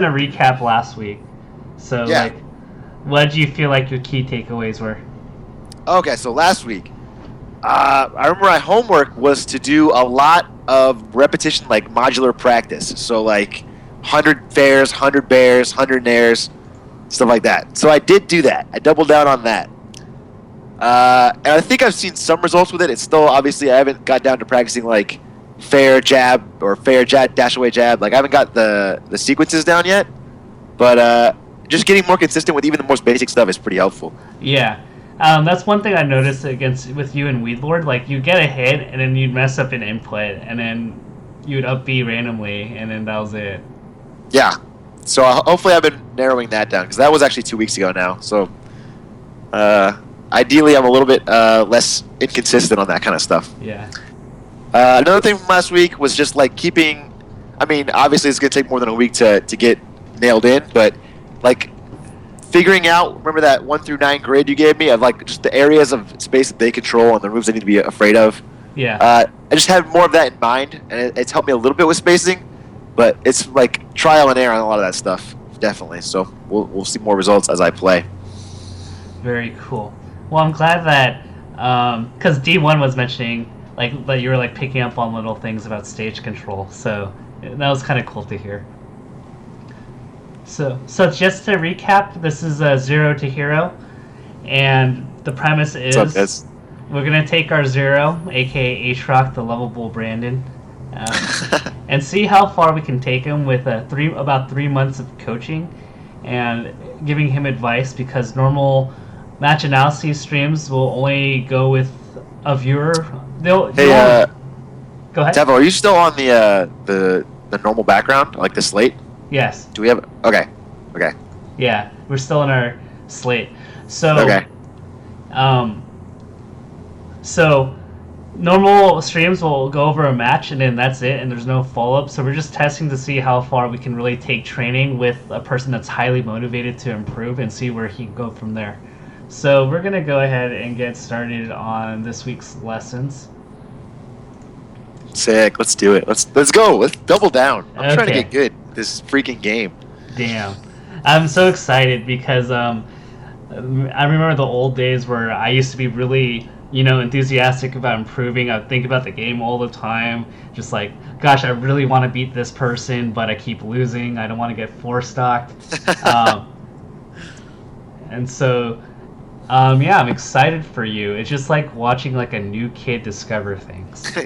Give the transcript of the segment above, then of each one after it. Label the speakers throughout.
Speaker 1: to recap last week. So,
Speaker 2: Yeah.
Speaker 1: like, what did you feel like your key takeaways were?
Speaker 2: Okay, so last week, I remember my homework was to do a lot of repetition, like modular practice. So like 100 fairs, 100 bears, 100 nairs, stuff like that. So I did do that. I doubled down on that. And I think I've seen some results with it. It's still obviously I haven't got down to practicing like fair jab or fair jab dash away jab. Like I haven't got the sequences down yet. But just getting more consistent with even the most basic stuff is pretty helpful.
Speaker 1: Yeah. That's one thing I noticed against with you and Weedlord. Like, you get a hit, and then you'd mess up an input, and then you'd up B randomly, and then that was it.
Speaker 2: Yeah. So hopefully I've been narrowing that down because that was actually 2 weeks ago now. So ideally I'm a little bit less inconsistent on that kind of stuff.
Speaker 1: Yeah.
Speaker 2: Another thing from last week was just like keeping. I mean, obviously it's gonna take more than a week to get nailed in, but like figuring out. Remember that 1 through 9 grid you gave me of like just the areas of space that they control and the moves I need to be afraid of.
Speaker 1: Yeah.
Speaker 2: I just have more of that in mind, and it's helped me a little bit with spacing, but it's like trial and error on a lot of that stuff, definitely. So we'll see more results as I play.
Speaker 1: Very cool. Well, I'm glad that because D1 was mentioning like that you were like picking up on little things about stage control, so that was kind of cool to hear. So just to recap, this is a zero to hero, and the premise
Speaker 2: What's up,
Speaker 1: is
Speaker 2: guys?
Speaker 1: we're gonna take our zero, aka Atrioc, the lovable Brandon, and see how far we can take him with about 3 months of coaching and giving him advice because normal match analysis streams will only go with a viewer.
Speaker 2: Hey,
Speaker 1: They'll go ahead.
Speaker 2: Tafo, are you still on the normal background, like the slate?
Speaker 1: Yes.
Speaker 2: Do we have? Okay, okay,
Speaker 1: Yeah, we're still in our slate. So,
Speaker 2: okay.
Speaker 1: um, so normal streams will go over a match and then that's it, and there's no follow up. So we're just testing to see how far we can really take training with a person that's highly motivated to improve and see where he can go from there. So we're gonna go ahead and get started on this week's lessons.
Speaker 2: Sick. Let's do it. Let's go. Let's double down. I'm trying to
Speaker 1: Okay.
Speaker 2: get good at this freaking game.
Speaker 1: Damn. I'm so excited because I remember the old days where I used to be really, enthusiastic about improving. I would think about the game all the time. Just like, gosh, I really want to beat this person, but I keep losing. I don't want to get four stocked. Um, and so, yeah, I'm excited for you. It's just like watching like a new kid discover things.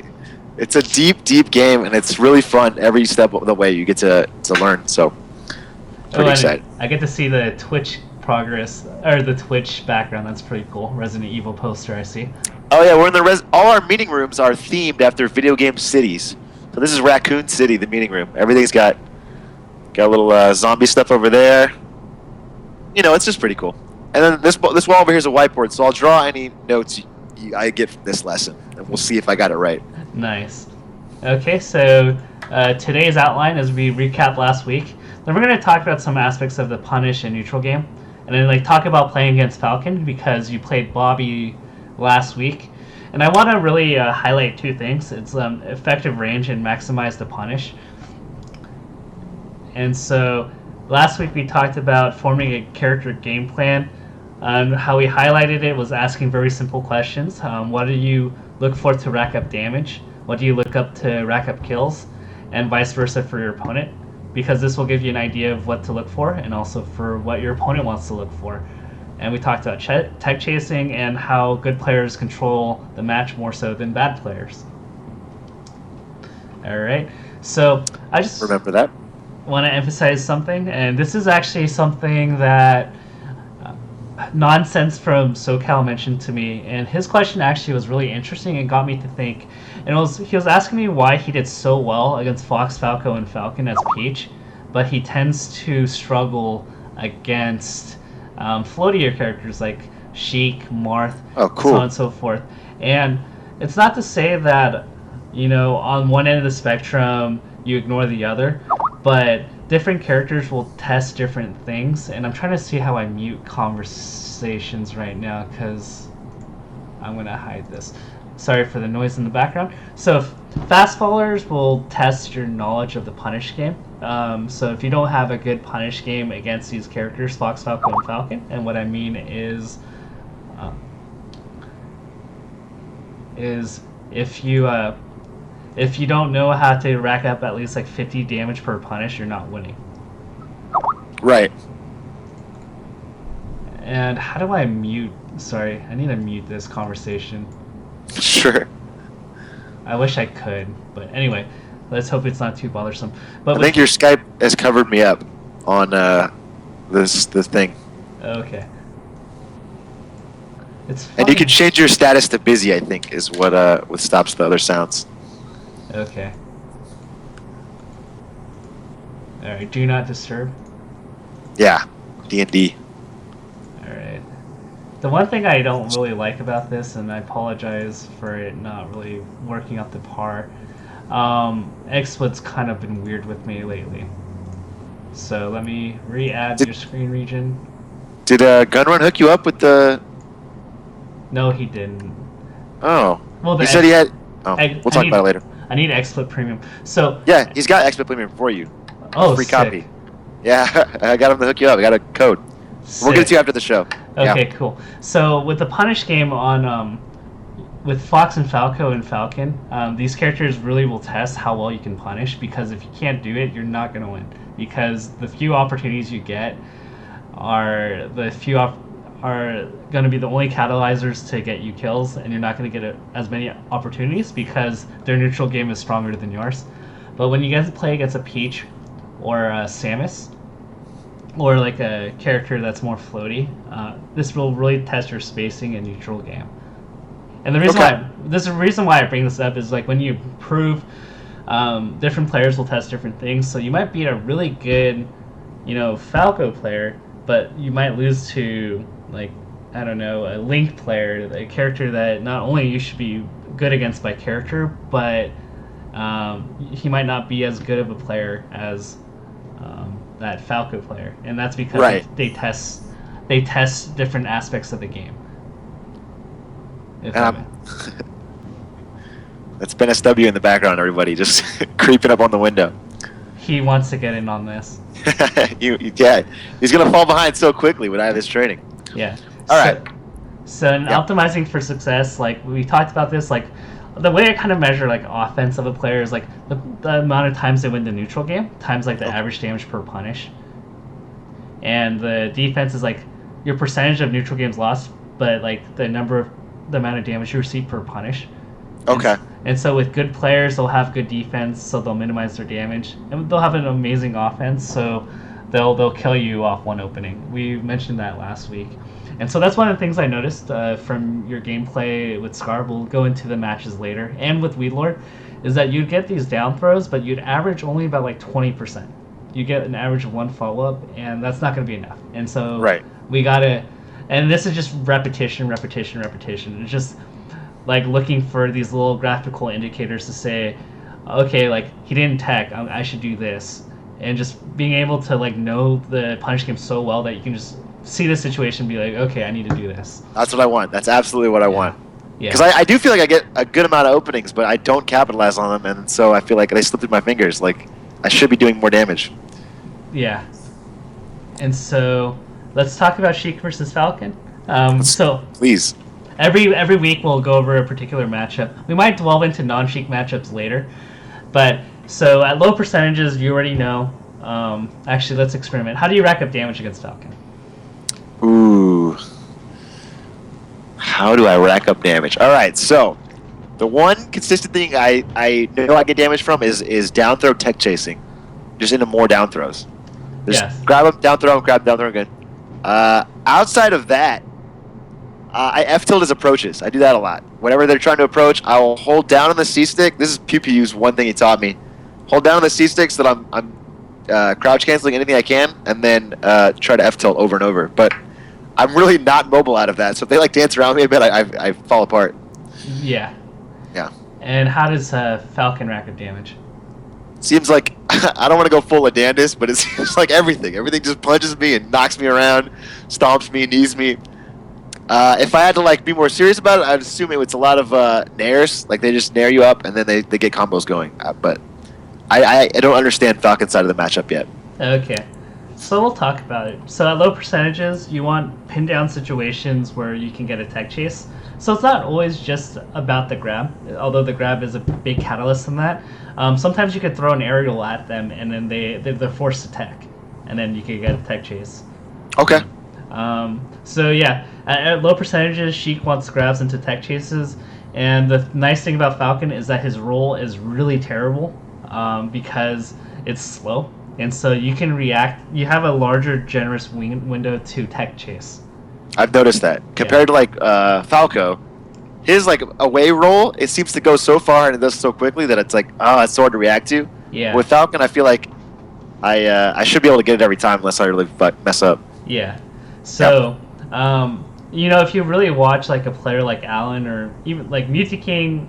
Speaker 2: It's a deep, deep game, and it's really fun every step of the way. You get to learn. So
Speaker 1: Oh,
Speaker 2: pretty
Speaker 1: and
Speaker 2: excited.
Speaker 1: I get to see the Twitch progress or the Twitch background. That's pretty cool. Resident Evil poster, I see.
Speaker 2: Oh yeah, we're in the all our meeting rooms are themed after video game cities. So this is Raccoon City, the meeting room. Everything's got a little zombie stuff over there. It's just pretty cool. And then this wall over here is a whiteboard, so I'll draw any notes I get from this lesson, and we'll see if I got it right.
Speaker 1: Nice. Okay, so today's outline as we recap last week. Then we're going to talk about some aspects of the punish and neutral game, and then talk about playing against Falcon because you played Bobby last week. And I want to really highlight two things. It's effective range and maximize the punish. And so last week we talked about forming a character game plan. How we highlighted it was asking very simple questions. What do you look for to rack up damage? What do you look up to rack up kills? And vice versa for your opponent. Because this will give you an idea of what to look for and also for what your opponent wants to look for. And we talked about type chasing and how good players control the match more so than bad players. All right. So I just
Speaker 2: Remember that.
Speaker 1: want to emphasize something, and this is actually something that Nonsense from SoCal mentioned to me, and his question actually was really interesting and got me to think. And he was asking me why he did so well against Fox, Falco, and Falcon as Peach, but he tends to struggle against floatier characters like Sheik, Marth,
Speaker 2: Oh,
Speaker 1: so on
Speaker 2: cool.
Speaker 1: and so forth. And it's not to say that, on one end of the spectrum you ignore the other, but different characters will test different things. And I'm trying to see how I mute conversations right now because I'm going to hide this. Sorry for the noise in the background. So Fast followers will test your knowledge of the punish game. So if you don't have a good punish game against these characters, Fox, Falcon, and Falcon, and what I mean uh, is if you don't know how to rack up at least like 50 damage per punish, you're not winning.
Speaker 2: Right.
Speaker 1: And how do I mute? Sorry, I need to mute this conversation.
Speaker 2: Sure.
Speaker 1: I wish I could, but anyway, let's hope it's not too bothersome. But
Speaker 2: I think your Skype has covered me up on this thing.
Speaker 1: Okay. It's funny.
Speaker 2: And you can change your status to busy, I think, is what stops the other sounds.
Speaker 1: Okay. Alright, do not disturb.
Speaker 2: Yeah, D&D.
Speaker 1: Alright. The one thing I don't really like about this, and I apologize for it not really working up to par, XSplit's kind of been weird with me lately. So let me re-add your screen region.
Speaker 2: Did Gunrun hook you up with the...
Speaker 1: No, he didn't.
Speaker 2: Oh.
Speaker 1: Well,
Speaker 2: he said he had... Oh, we'll talk about it later.
Speaker 1: I need XSplit Premium. So...
Speaker 2: Yeah, he's got XSplit Premium for you.
Speaker 1: Oh,
Speaker 2: free
Speaker 1: sick.
Speaker 2: copy. Yeah, I got him to hook you up. I got a code.
Speaker 1: Sick.
Speaker 2: We'll get it to you after the show.
Speaker 1: Okay,
Speaker 2: yeah.
Speaker 1: Cool. So with the punish game on with Fox and Falco and Falcon, these characters really will test how well you can punish, because if you can't do it, you're not going to win, because the few opportunities you get are going to be the only catalyzers to get you kills, and you're not going to get as many opportunities because their neutral game is stronger than yours. But when you guys play against a Peach or a Samus, or like a character that's more floaty, this will really test your spacing and neutral game. And the reason why I bring this up is, like, when you improve, different players will test different things. So you might beat a really good, Falco player, but you might lose to, like, I don't know, a Link player, a character that not only you should be good against by character, but he might not be as good of a player as that Falco player, and that's because they test different aspects of the game.
Speaker 2: That's Ben SW in the background, everybody, just creeping up on the window.
Speaker 1: He wants to get in on this.
Speaker 2: Yeah, he's gonna fall behind so quickly without this training.
Speaker 1: Yeah.
Speaker 2: All right.
Speaker 1: So in optimizing for success, like we talked about this, like the way I kind of measure like offense of a player is like the amount of times they win the neutral game times like the average damage per punish, and the defense is like your percentage of neutral games lost, but like the amount of damage you receive per punish.
Speaker 2: Okay.
Speaker 1: And so with good players, they'll have good defense, so they'll minimize their damage, and they'll have an amazing offense, so they'll kill you off one opening. We mentioned that last week. And so that's one of the things I noticed from your gameplay with Scar. We'll go into the matches later. And with Weedlord, is that you'd get these down throws, but you'd average only about like 20%. You get an average of one follow-up, and that's not going to be enough. And so we got to... And this is just repetition. It's just like looking for these little graphical indicators to say, okay, like he didn't tech, I should do this. And just being able to like know the punish game so well that you can just see the situation and be like, okay, I need to do this.
Speaker 2: That's what I want. That's absolutely what I want.
Speaker 1: Yeah.
Speaker 2: Because I do feel like I get a good amount of openings, but I don't capitalize on them, and so I feel like they slip through my fingers. Like, I should be doing more damage.
Speaker 1: Yeah. And so, let's talk about Sheik versus Falcon.
Speaker 2: Please.
Speaker 1: Every week we'll go over a particular matchup. We might delve into non-Sheik matchups later. But, so at low percentages, you already know. Actually, let's experiment. How do you rack up damage against Falcon?
Speaker 2: Ooh. How do I rack up damage? All right, so the one consistent thing I know I get damage from is down throw tech chasing. Just into more down throws. Just grab them, down throw again. Outside of that, I F-tilt his approaches. I do that a lot. Whenever they're trying to approach, I will hold down on the C-stick. This is PewPew's one thing he taught me. Hold down on the C-stick so that I'm crouch canceling anything I can, and then try to F-tilt over and over. But I'm really not mobile out of that, so if they like dance around me a bit, I fall apart.
Speaker 1: Yeah.
Speaker 2: Yeah.
Speaker 1: And how does Falcon rack up damage?
Speaker 2: Seems like, I don't want to go full of Dandis, but it seems like everything. Everything just punches me and knocks me around, stomps me, knees me. If I had to like be more serious about it, I'd assume it's a lot of nairs. Like they just nair you up and then they get combos going. But I don't understand Falcon's side of the matchup yet.
Speaker 1: Okay. So we'll talk about it. So at low percentages, you want pin down situations where you can get a tech chase. So it's not always just about the grab, although the grab is a big catalyst in that. Sometimes you could throw an aerial at them, and then they're forced to tech, and then you could get a tech chase.
Speaker 2: Okay.
Speaker 1: So yeah, at low percentages, Sheik wants grabs into tech chases, and the nice thing about Falcon is that his roll is really terrible because it's slow, and so you can react. You have a larger, generous window to tech chase.
Speaker 2: I've noticed that compared to like Falco, his like away roll, it seems to go so far and it does so quickly that it's like it's so hard to react to.
Speaker 1: Yeah.
Speaker 2: With Falcon, I feel like I should be able to get it every time unless I really mess up.
Speaker 1: Yeah. So, if you really watch like a player like Allen or even like Muti King,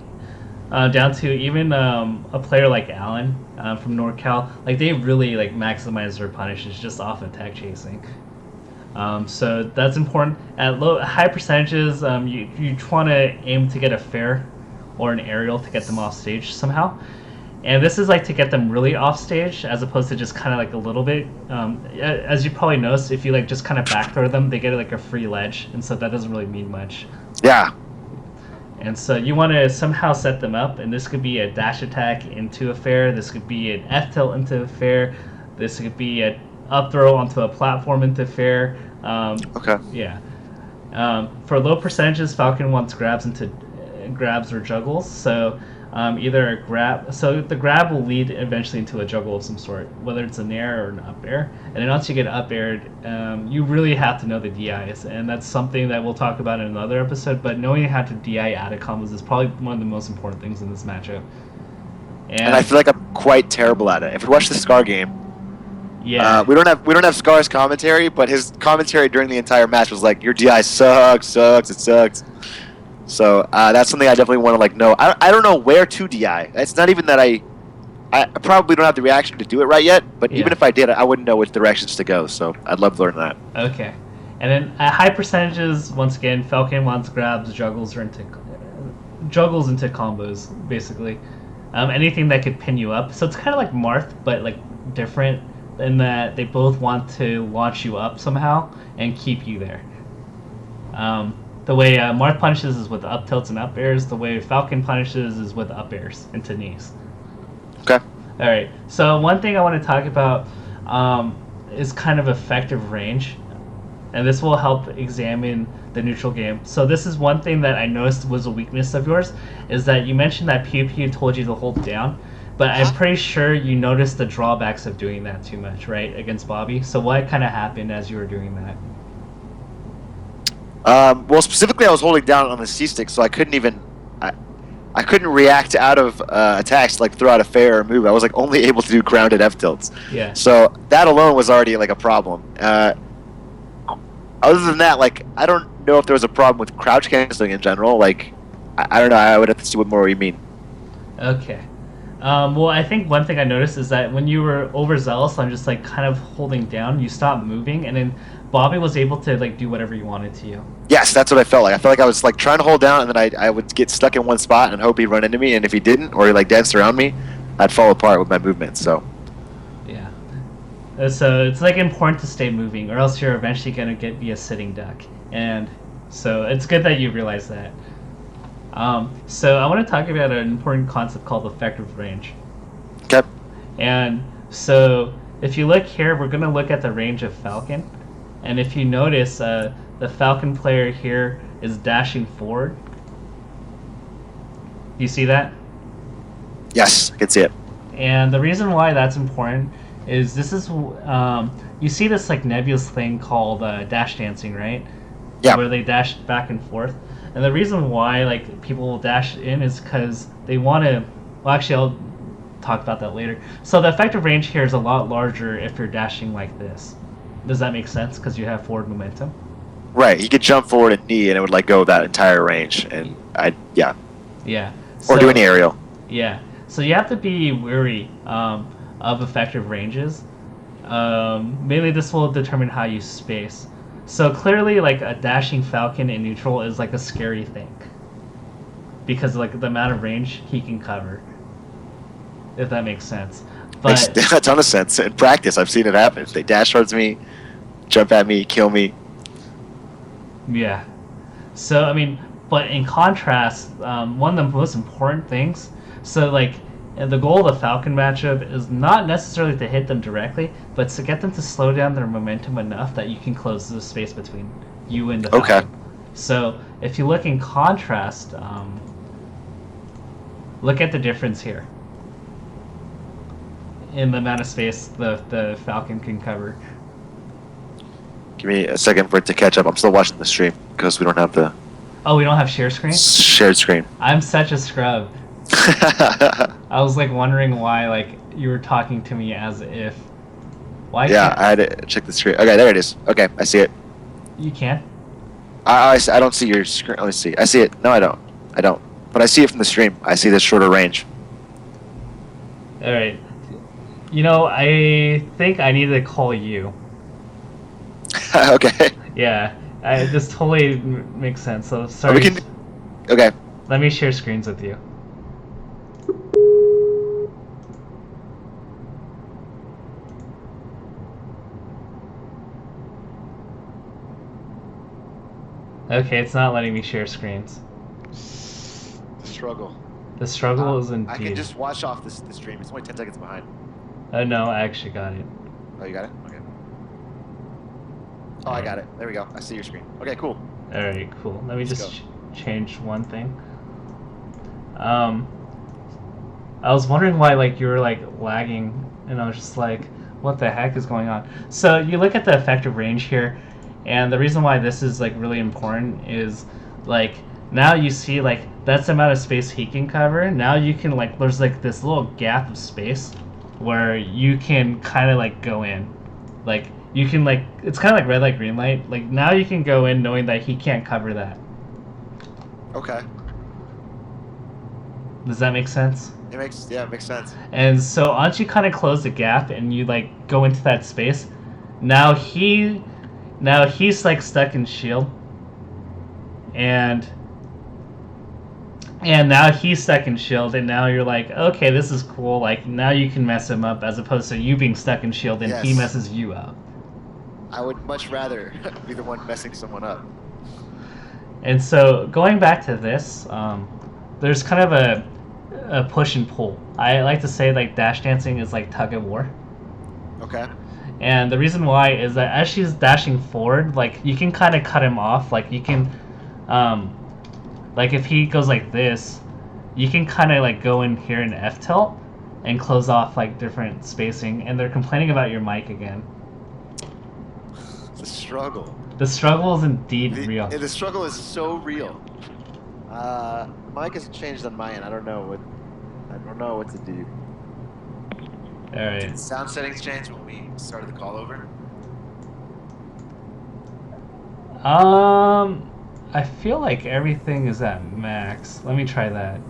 Speaker 1: down to even a player like Allen from NorCal, like they really like maximize their punishes just off of tech chasing. So that's important. At high percentages, you want to aim to get a fair or an aerial to get them off stage somehow. And this is like to get them really off stage as opposed to just kind of like a little bit. As you probably noticed, if you like just kind of backthrow them, they get like a free ledge, and so that doesn't really mean much.
Speaker 2: Yeah.
Speaker 1: And so you want to somehow set them up, and this could be a dash attack into a fair. This could be an F tilt into a fair. This could be a up throw onto a platform into fair.
Speaker 2: Okay.
Speaker 1: Yeah. For low percentages, Falcon wants grabs or juggles. So either a grab. So the grab will lead eventually into a juggle of some sort, whether it's a nair or an up air. And then once you get up aired, you really have to know the DIs, and that's something that we'll talk about in another episode. But knowing how to DI out of combos is probably one of the most important things in this matchup.
Speaker 2: And I feel like I'm quite terrible at it. If you watch the Scar game,
Speaker 1: yeah,
Speaker 2: we don't have Scar's commentary, but his commentary during the entire match was like, "Your DI sucks, it sucks." So that's something I definitely want to like know. I don't know where to DI. It's not even that I probably don't have the reaction to do it right yet. But even if I did, I wouldn't know which directions to go. So I'd love to learn that.
Speaker 1: Okay, and then at high percentages, once again, Falcon wants grabs, juggles into combos, basically. Anything that could pin you up. So it's kind of like Marth, but like different in that they both want to launch you up somehow and keep you there. The way Marth punishes is with up tilts and up airs. The way Falcon punishes is with up airs into knees.
Speaker 2: Okay.
Speaker 1: All right. So one thing I want to talk about is kind of effective range, and this will help examine the neutral game. So this is one thing that I noticed was a weakness of yours, is that you mentioned that Pew Pew told you to hold down, but I'm pretty sure you noticed the drawbacks of doing that too much, right, against Bobby. So what kind of happened as you were doing that?
Speaker 2: Well, specifically, I was holding down on the C stick, so I couldn't even. I couldn't react out of attacks like throw out a fair or move. I was like only able to do grounded F tilts.
Speaker 1: Yeah.
Speaker 2: So that alone was already like a problem. Other than that, like I don't know if there was a problem with crouch canceling in general. Like I don't know. I would have to see what more you mean.
Speaker 1: Okay. Well, I think one thing I noticed is that when you were overzealous on just like kind of holding down, you stopped moving, and then Bobby was able to like do whatever he wanted to you.
Speaker 2: Yes, that's what I felt like. I felt like I was like trying to hold down, and then I would get stuck in one spot and hope he'd run into me, and if he didn't, or he like danced around me, I'd fall apart with my movement. So.
Speaker 1: Yeah. So it's like important to stay moving, or else you're eventually gonna be a sitting duck, and so it's good that you realize that. So I want to talk about an important concept called effective range.
Speaker 2: Okay.
Speaker 1: And so if you look here, we're going to look at the range of Falcon. And if you notice, the Falcon player here is dashing forward. Do you see that?
Speaker 2: Yes, I can see it.
Speaker 1: And the reason why that's important is this is, you see this like nebulous thing called dash dancing, right?
Speaker 2: Yeah.
Speaker 1: Where they dash back and forth. And the reason why like people will dash in is because they want to. Well, actually, I'll talk about that later. So the effective range here is a lot larger if you're dashing like this. Does that make sense? Because you have forward momentum.
Speaker 2: Right. He could jump forward and knee, and it would like go that entire range. And yeah.
Speaker 1: Yeah.
Speaker 2: Or do an aerial.
Speaker 1: Yeah. So you have to be wary of effective ranges. Mainly, this will determine how you space. So clearly, like a dashing Falcon in neutral is like a scary thing because like the amount of range he can cover, if that makes sense.
Speaker 2: Makes
Speaker 1: But
Speaker 2: a ton of sense. In practice, I've seen it happen. They dash towards me, jump at me, kill me.
Speaker 1: yeah, so I mean, but in contrast, one of the most important things. So like, the goal of the Falcon matchup is not necessarily to hit them directly, but to get them to slow down their momentum enough that you can close the space between you and the Falcon.
Speaker 2: Okay.
Speaker 1: So if you look in contrast, look at the difference here in the amount of space the Falcon can cover.
Speaker 2: Give me a second for it to catch up. I'm still watching the stream because we don't have the
Speaker 1: Oh, we don't have share screen?
Speaker 2: shared screen.
Speaker 1: I'm such a scrub. I was like wondering why like you were talking to me as if. Why
Speaker 2: Yeah,
Speaker 1: can't
Speaker 2: I had to check the screen. Okay, there it is. Okay, I see it.
Speaker 1: you can't?
Speaker 2: I don't see your screen. Let me see. I see it. No, I don't. I don't. But I see it from the stream. I see the shorter range.
Speaker 1: All right. You know, I think I need to call you.
Speaker 2: Okay.
Speaker 1: Yeah, this totally makes sense. So sorry.
Speaker 2: We can. Okay.
Speaker 1: Let me share screens with you. Okay, it's not letting me share screens.
Speaker 2: The struggle.
Speaker 1: The struggle is indeed.
Speaker 2: I can just watch off the stream. It's only 10 seconds behind.
Speaker 1: Oh no, I actually got it.
Speaker 2: Oh, you got it? Okay. Oh, I got it. There we go. I see your screen. Okay, cool.
Speaker 1: All right, cool. Let me
Speaker 2: Let's
Speaker 1: just change one thing. I was wondering why like you were like lagging, and I was just like, what the heck is going on? So you look at the effective range here, and the reason why this is like really important is like now you see like that's the amount of space he can cover. Now you can like there's like this little gap of space where you can kind of like go in, like you can like it's kind of like red light green light. Like now you can go in knowing that he can't cover that.
Speaker 2: Okay.
Speaker 1: Does that make sense?
Speaker 2: It makes sense.
Speaker 1: And so once you kind of close the gap and you like go into that space, now he's like stuck in shield, and now he's stuck in shield, and now you're like, okay, this is cool. Like now you can mess him up as opposed to you being stuck in shield and he
Speaker 2: Yes.
Speaker 1: messes you up.
Speaker 2: I would much rather be the one messing someone up.
Speaker 1: And so going back to this, there's kind of a push and pull. I like to say like dash dancing is like tug of war.
Speaker 2: Okay.
Speaker 1: And the reason why is that as she's dashing forward, like you can kind of cut him off. Like you can, like if he goes like this, you can kind of like go in here in F tilt and close off like different spacing. And they're complaining about your mic again.
Speaker 2: The struggle.
Speaker 1: The struggle is indeed real.
Speaker 2: The struggle is so real. Mic has changed on my end. I don't know what to do.
Speaker 1: All right.
Speaker 2: Did sound settings change when we started the call over?
Speaker 1: I feel like everything is at max. Let me try that.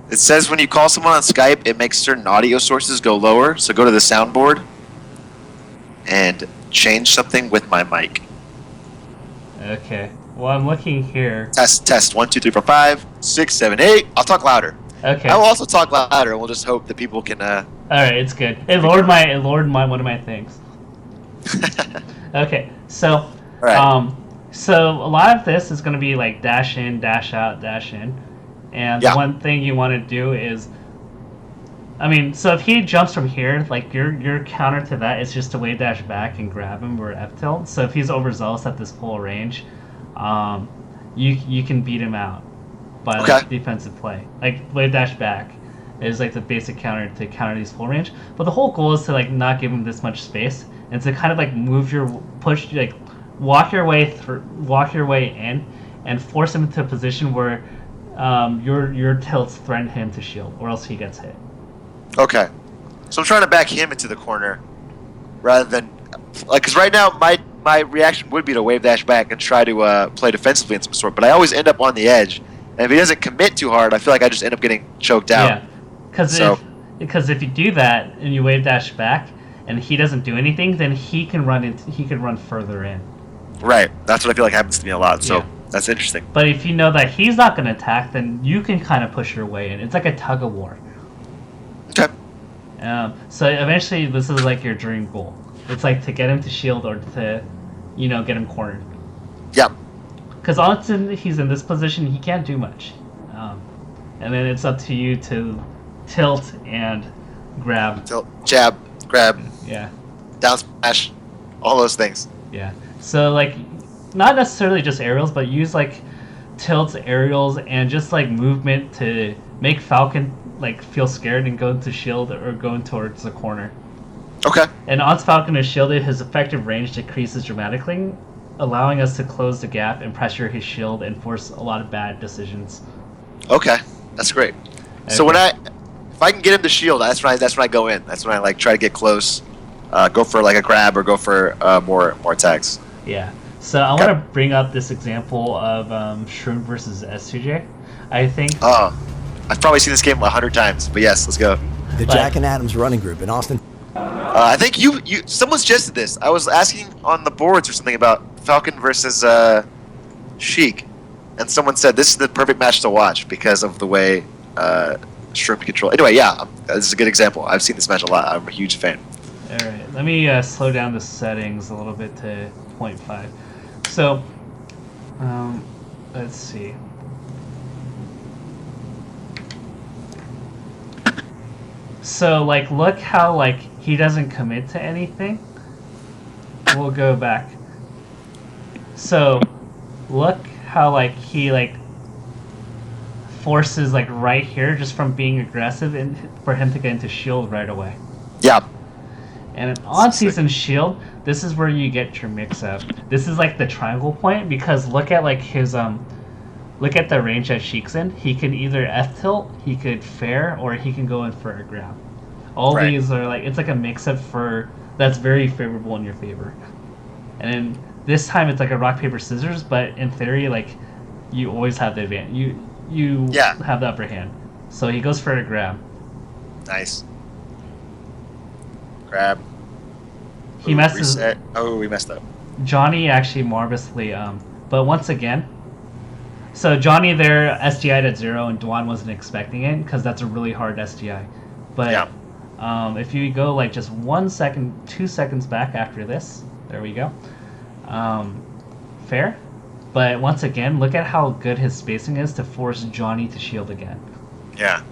Speaker 2: It says when you call someone on Skype, it makes certain audio sources go lower. So go to the soundboard and change something with my mic.
Speaker 1: Okay. Well, I'm looking here.
Speaker 2: Test 1 2 3 4 5 6 7 8. I'll talk louder.
Speaker 1: Okay.
Speaker 2: I will also talk louder, and we'll just hope that people can.
Speaker 1: All right, it's good. It lowered my one of my things. Okay, so
Speaker 2: All right.
Speaker 1: so a lot of this is going to be like dash in, dash out, dash in, and
Speaker 2: Yeah.
Speaker 1: the one thing you want to do is, I mean, so if he jumps from here, like your counter to that is just to wave dash back and grab him or F tilt. So if he's overzealous at this full range, you can beat him out by like defensive play. Like wave dash back is like the basic counter to counter these full range. But the whole goal is to like not give him this much space and to kind of like walk your way in and force him into a position where your tilts threaten him to shield, or else he gets hit.
Speaker 2: Okay. So I'm trying to back him into the corner rather than like because right now my reaction would be to wave dash back and try to play defensively in some sort, but I always end up on the edge, and if he doesn't commit too hard, I feel like I just end up getting choked out.
Speaker 1: Yeah, because if you do that and you wave dash back and he doesn't do anything, then he can run further in.
Speaker 2: Right. That's what I feel like happens to me a lot. So
Speaker 1: Yeah.
Speaker 2: that's interesting.
Speaker 1: But if you know that he's not going to attack, then you can kind of push your way in. It's like a tug of war.
Speaker 2: Okay.
Speaker 1: So eventually, this is like your dream goal. It's like to get him to shield or to, get him cornered.
Speaker 2: Yeah.
Speaker 1: Because once he's in this position, he can't do much. And then it's up to you to tilt and grab.
Speaker 2: Tilt, jab, grab,
Speaker 1: Yeah.
Speaker 2: down smash, all those things.
Speaker 1: Yeah. So like, not necessarily just aerials, but use like tilts, aerials, and just like movement to make Falcon like feel scared and go into shield or going towards the corner.
Speaker 2: Okay.
Speaker 1: And once Falcon is shielded, his effective range decreases dramatically, allowing us to close the gap and pressure his shield and force a lot of bad decisions.
Speaker 2: Okay. That's great. Okay. So if I can get him to shield, that's when I go in. That's when I like try to get close, go for like a grab or go for more attacks.
Speaker 1: Yeah. So I want to bring up this example of Shroom versus S2J. I think.
Speaker 2: Oh, I've probably seen this game 100 times, but yes, let's go.
Speaker 3: The Jack and Adams running group in Austin.
Speaker 2: I think someone suggested this. I was asking on the boards or something about Falcon versus Sheik, and someone said this is the perfect match to watch because of the way Shroom can control. Anyway, yeah, this is a good example. I've seen this match a lot. I'm a huge fan.
Speaker 1: All right, let me slow down the settings a little bit to 0.5. So, let's see. So, like, look how, like, he doesn't commit to anything. We'll go back. So, look how, like, he, like, forces, like, right here just from being aggressive and for him to get into shield right away.
Speaker 2: Yeah.
Speaker 1: And on season shield, this is where you get your mix-up. This is like the triangle point because look at like his look at the range that Sheik's in. He can either F-tilt, he could fair, or he can go in for a grab. All these are like, it's like a mix-up that's very favorable in your favor. And then this time it's like a rock, paper, scissors, but in theory, like, you always have the advantage. You have the upper hand. So he goes for a grab.
Speaker 2: Nice. Grab.
Speaker 1: He messes.
Speaker 2: Reset. Oh, we messed up.
Speaker 1: Johnny actually marvelously, but once again, so Johnny there SDI'd at 0 and Dwan wasn't expecting it because that's a really hard SDI. But if you go like just 1 second, 2 seconds back after this, there we go. Fair. But once again, look at how good his spacing is to force Johnny to shield again.
Speaker 2: Yeah.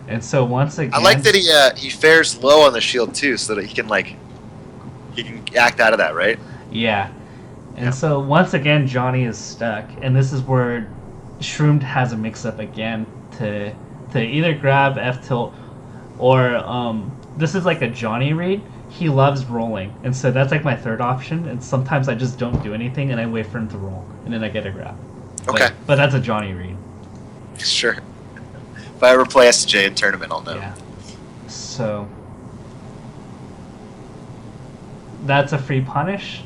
Speaker 1: And so once again,
Speaker 2: I like that he fares low on the shield too, so that he can act out of that, right?
Speaker 1: Yeah. And so once again, Johnny is stuck, and this is where Shroom has a mix-up again to either grab F-tilt or this is like a Johnny read. He loves rolling, and so that's like my third option. And sometimes I just don't do anything, and I wait for him to roll, and then I get a grab.
Speaker 2: Okay.
Speaker 1: But that's a Johnny read.
Speaker 2: Sure. If I ever play SJ in tournament, I'll know.
Speaker 1: Yeah. So that's a free punish.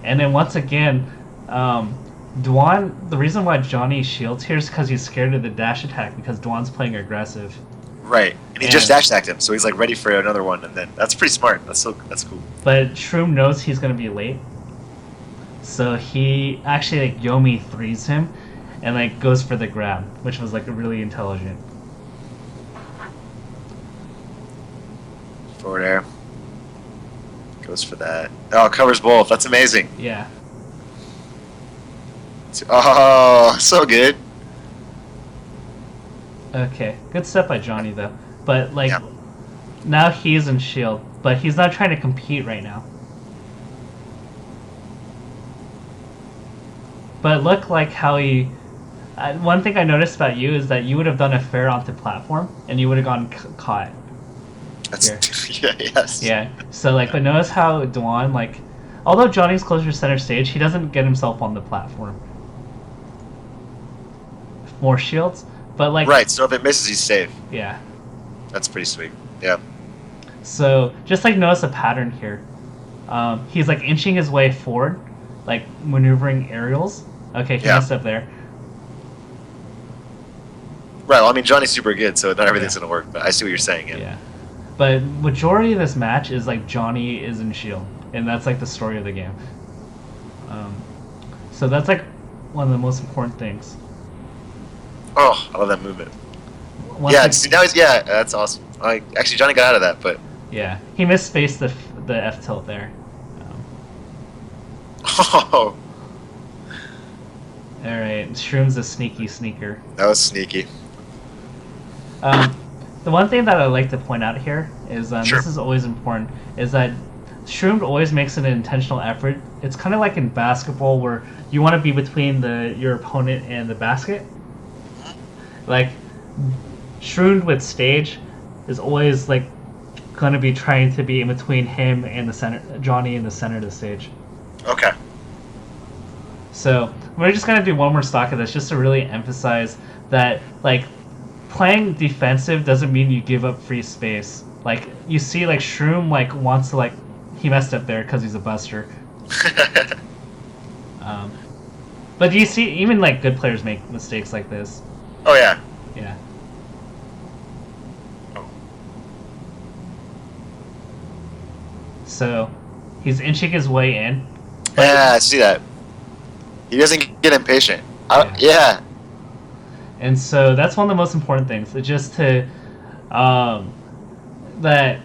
Speaker 1: And then once again, Dwan, the reason why Johnny shields here is because he's scared of the dash attack because Dwan's playing aggressive.
Speaker 2: Right. And he just dash attacked him, so he's like ready for another one, and then that's pretty smart. That's cool.
Speaker 1: But Shroom knows he's gonna be late. So he actually like Yomi 3s him and like goes for the grab, which was like really intelligent.
Speaker 2: Forward air. Goes for that. Oh, it covers both. That's amazing.
Speaker 1: Yeah.
Speaker 2: Oh, so good.
Speaker 1: Okay. Good step by Johnny though. But like now he's in shield, but he's not trying to compete right now. But look like how he... one thing I noticed about you is that you would have done a fair onto platform, and you would have gone caught.
Speaker 2: That's yes.
Speaker 1: Yeah. So like, but notice how Dwan, like, although Johnny's closer to center stage, he doesn't get himself on the platform. More shields, but like...
Speaker 2: Right, so if it misses, he's safe.
Speaker 1: Yeah.
Speaker 2: That's pretty sweet. Yeah.
Speaker 1: So just like notice a pattern here. He's like inching his way forward, like maneuvering aerials. Okay, he messed up there.
Speaker 2: Right, well, I mean, Johnny's super good, so not everything's going to work, but I see what you're saying.
Speaker 1: Yeah. But majority of this match is like Johnny is in shield, and that's like the story of the game. So that's like one of the most important things.
Speaker 2: Oh, I love that movement.
Speaker 1: Once
Speaker 2: Yeah,
Speaker 1: you-
Speaker 2: see, now that's awesome. Actually, Johnny got out of that, but
Speaker 1: yeah, he misspaced the F tilt there.
Speaker 2: oh,
Speaker 1: All right, Shroom's a sneaky sneaker.
Speaker 2: that was sneaky.
Speaker 1: The one thing that I like to point out here is
Speaker 2: Sure.
Speaker 1: this is always important is that Shroom always makes an intentional effort. It's kind of like in basketball where you want to be between your opponent and the basket. Like Shroom with stage is always like going to be trying to be in between him and the center, Johnny in the center of the stage.
Speaker 2: Okay.
Speaker 1: So we're just gonna do one more stock of this just to really emphasize that like playing defensive doesn't mean you give up free space. Like you see, like Shroom like wants to like he messed up there because he's a buster. But you see, even like good players make mistakes like this.
Speaker 2: Oh yeah.
Speaker 1: Yeah. So he's inching his way in.
Speaker 2: Yeah, I see that. He doesn't get impatient. Yeah.
Speaker 1: And so that's one of the most important things. It's just to that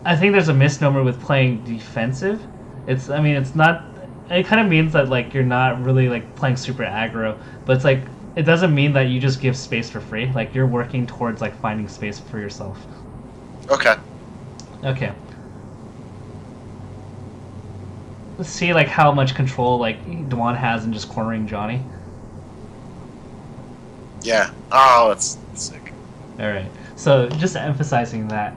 Speaker 1: I think there's a misnomer with playing defensive. It's not. It kind of means that like you're not really like playing super aggro, but it's like it doesn't mean that you just give space for free. Like you're working towards like finding space for yourself.
Speaker 2: Okay.
Speaker 1: Okay. Let's see like how much control like Dwan has in just cornering Johnny.
Speaker 2: Yeah. Oh, that's sick.
Speaker 1: All right. So just emphasizing that.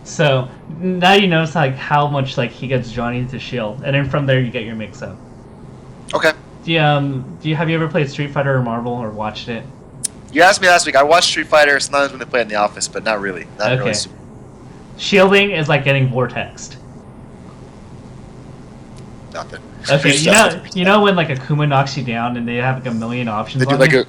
Speaker 1: So now you notice like how much like he gets Johnny into shield, and then from there you get your mix up.
Speaker 2: Okay.
Speaker 1: Do you have you ever played Street Fighter or Marvel or watched it?
Speaker 2: You asked me last week. I watched Street Fighter sometimes when they play in the office, but not really. Not
Speaker 1: Okay.
Speaker 2: really.
Speaker 1: Shielding is like getting vortexed.
Speaker 2: Nothing.
Speaker 1: Okay, you know when like Akuma knocks you down and they have like a million options.
Speaker 2: They do
Speaker 1: on
Speaker 2: like
Speaker 1: you?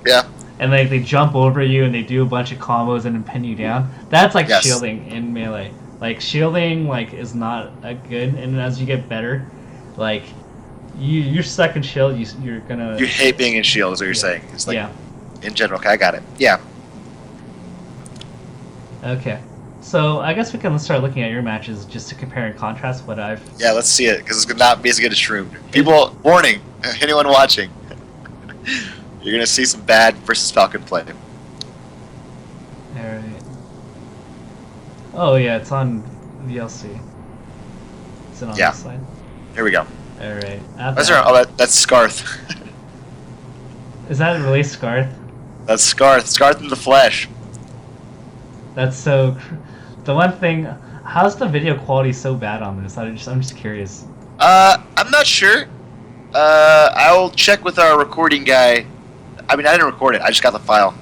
Speaker 2: yeah.
Speaker 1: And like they jump over you and they do a bunch of combos and then pin you down. That's like
Speaker 2: Yes.
Speaker 1: shielding in melee. Like shielding like is not a good, and as you get better, like you're stuck in shield. You're gonna.
Speaker 2: You hate being in shield, is what you're saying. It's like
Speaker 1: Yeah.
Speaker 2: in general. Okay, I got it. Yeah.
Speaker 1: Okay. So I guess we can start looking at your matches just to compare and contrast what I've.
Speaker 2: Yeah, let's see it, because it's not be as good as Shroom. People, warning, anyone watching, you're going to see some bad versus Falcon play.
Speaker 1: Alright. Oh yeah, it's on VLC. Is it on
Speaker 2: Yeah.
Speaker 1: this side?
Speaker 2: Here we go.
Speaker 1: Alright.
Speaker 2: That's Scarth.
Speaker 1: Is that really Scarth?
Speaker 2: That's Scarth. Scarth in the flesh.
Speaker 1: That's so. The one thing, how's the video quality so bad on this? I'm just curious.
Speaker 2: I'm not sure. I'll check with our recording guy. I mean, I didn't record it. I just got the file.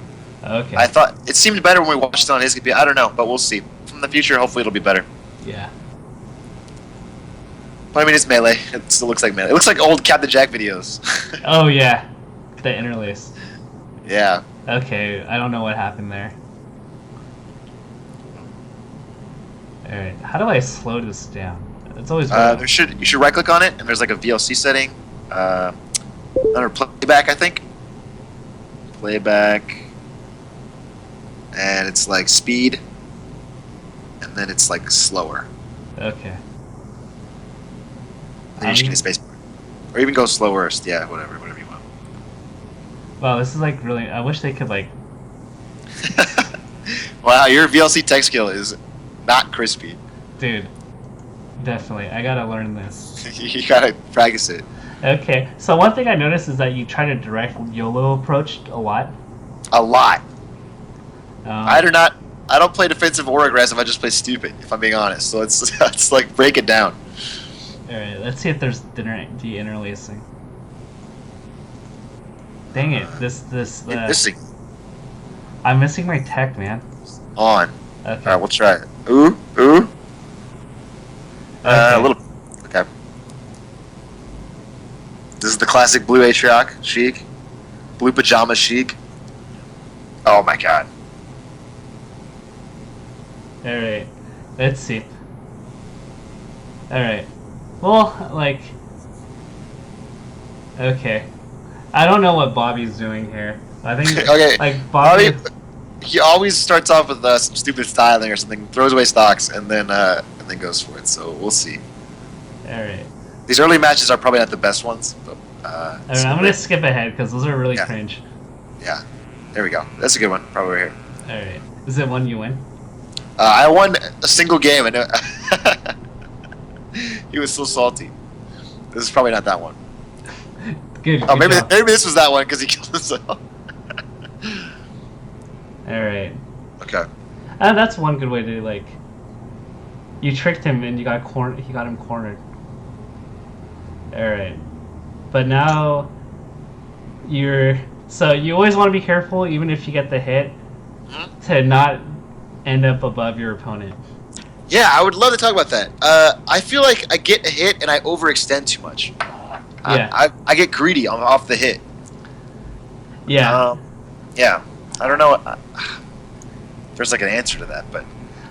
Speaker 1: Okay.
Speaker 2: I thought it seemed better when we watched it on his computer. I don't know, but we'll see. From the future, hopefully it'll be better.
Speaker 1: Yeah.
Speaker 2: But I mean, it's melee. It still looks like melee. It looks like old Captain Jack videos.
Speaker 1: Oh yeah, the interlace.
Speaker 2: Yeah.
Speaker 1: Okay, I don't know what happened there. Alright, how do I slow this down? It's always
Speaker 2: You should right click on it, and there's like a VLC setting. Under playback, I think. Playback, and it's like speed, and then it's like slower.
Speaker 1: Okay.
Speaker 2: Then you should hit space, or even go slower. Yeah, whatever you want.
Speaker 1: Wow, this is like really. I wish they could like.
Speaker 2: Wow, your VLC tech skill is not crispy.
Speaker 1: Dude, definitely. I gotta learn this.
Speaker 2: You gotta practice it.
Speaker 1: Okay, so one thing I noticed is that you try to direct YOLO approach a lot.
Speaker 2: A lot.
Speaker 1: Um,
Speaker 2: I don't play defensive or aggressive. I just play stupid, if I'm being honest. So it's like break it down.
Speaker 1: Alright, let's see if there's de-interlacing. Dang it,
Speaker 2: You're missing.
Speaker 1: I'm missing my tech, man.
Speaker 2: On.
Speaker 1: Okay.
Speaker 2: Alright, we'll try it. Ooh.
Speaker 1: Okay.
Speaker 2: A little. Okay. This is the classic blue Atrioc Sheik. Blue pajama Sheik. Oh my god.
Speaker 1: Alright, let's see. Alright. Well, like, okay, I don't know what Bobby's doing here. I think
Speaker 2: Okay,
Speaker 1: like Bobby.
Speaker 2: he always starts off with some stupid styling or something, throws away stocks, and then goes for it. So we'll see.
Speaker 1: All right.
Speaker 2: These early matches are probably not the best ones, but
Speaker 1: All right, I'm gonna skip ahead because those are really
Speaker 2: Yeah.
Speaker 1: cringe.
Speaker 2: yeah, there we go. That's a good one. Probably right here.
Speaker 1: All right, is it one you win?
Speaker 2: I won a single game, and he was so salty. This is probably not that one.
Speaker 1: Good.
Speaker 2: Oh,
Speaker 1: good
Speaker 2: maybe
Speaker 1: job.
Speaker 2: this was that one because he killed himself.
Speaker 1: All right.
Speaker 2: Okay.
Speaker 1: That's one good way to like. You tricked him and you got He got him cornered. All right, but now so you always want to be careful, even if you get the hit, to not end up above your opponent.
Speaker 2: Yeah, I would love to talk about that. I feel like I get a hit and I overextend too much.
Speaker 1: Yeah.
Speaker 2: I get greedy off the hit.
Speaker 1: Yeah.
Speaker 2: Yeah. I don't know. There's like an answer to that, but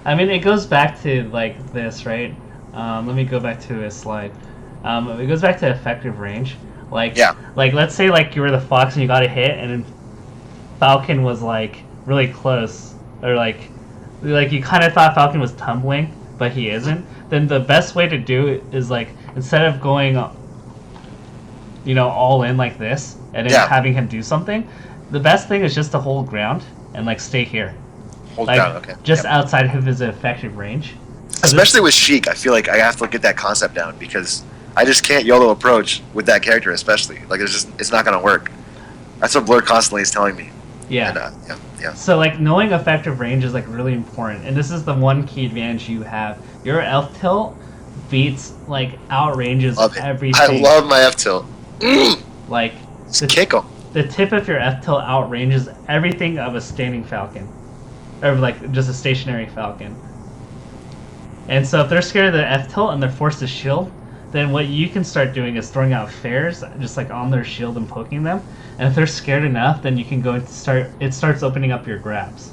Speaker 1: I mean, it goes back to like this, right? Let me go back to a slide. It goes back to effective range. Like,
Speaker 2: Yeah.
Speaker 1: like let's say like you were the fox and you got a hit, and then Falcon was like really close, or like you kind of thought Falcon was tumbling, but he isn't. Then the best way to do it is like instead of going, all in like this and then
Speaker 2: Yeah.
Speaker 1: having him do something, the best thing is just to hold ground and like stay here.
Speaker 2: hold
Speaker 1: Like,
Speaker 2: down. Okay.
Speaker 1: just
Speaker 2: Yep.
Speaker 1: outside of his effective range. So
Speaker 2: Especially with Sheik, I feel like I have to get that concept down because I just can't YOLO approach with that character, especially. Like, it's not going to work. That's what Blur constantly is telling me.
Speaker 1: yeah.
Speaker 2: And, yeah.
Speaker 1: So like knowing effective range is like really important, and this is the one key advantage you have. Your F tilt beats like outranges
Speaker 2: Love it.
Speaker 1: everything.
Speaker 2: I love my F tilt.
Speaker 1: like
Speaker 2: Just kick him.
Speaker 1: the tip of your F tilt outranges everything of a standing Falcon, or like just a stationary Falcon. And so if they're scared of the F tilt and they're forced to shield, then what you can start doing is throwing out fares just like on their shield and poking them. And if they're scared enough, then you can go and starts opening up your grabs.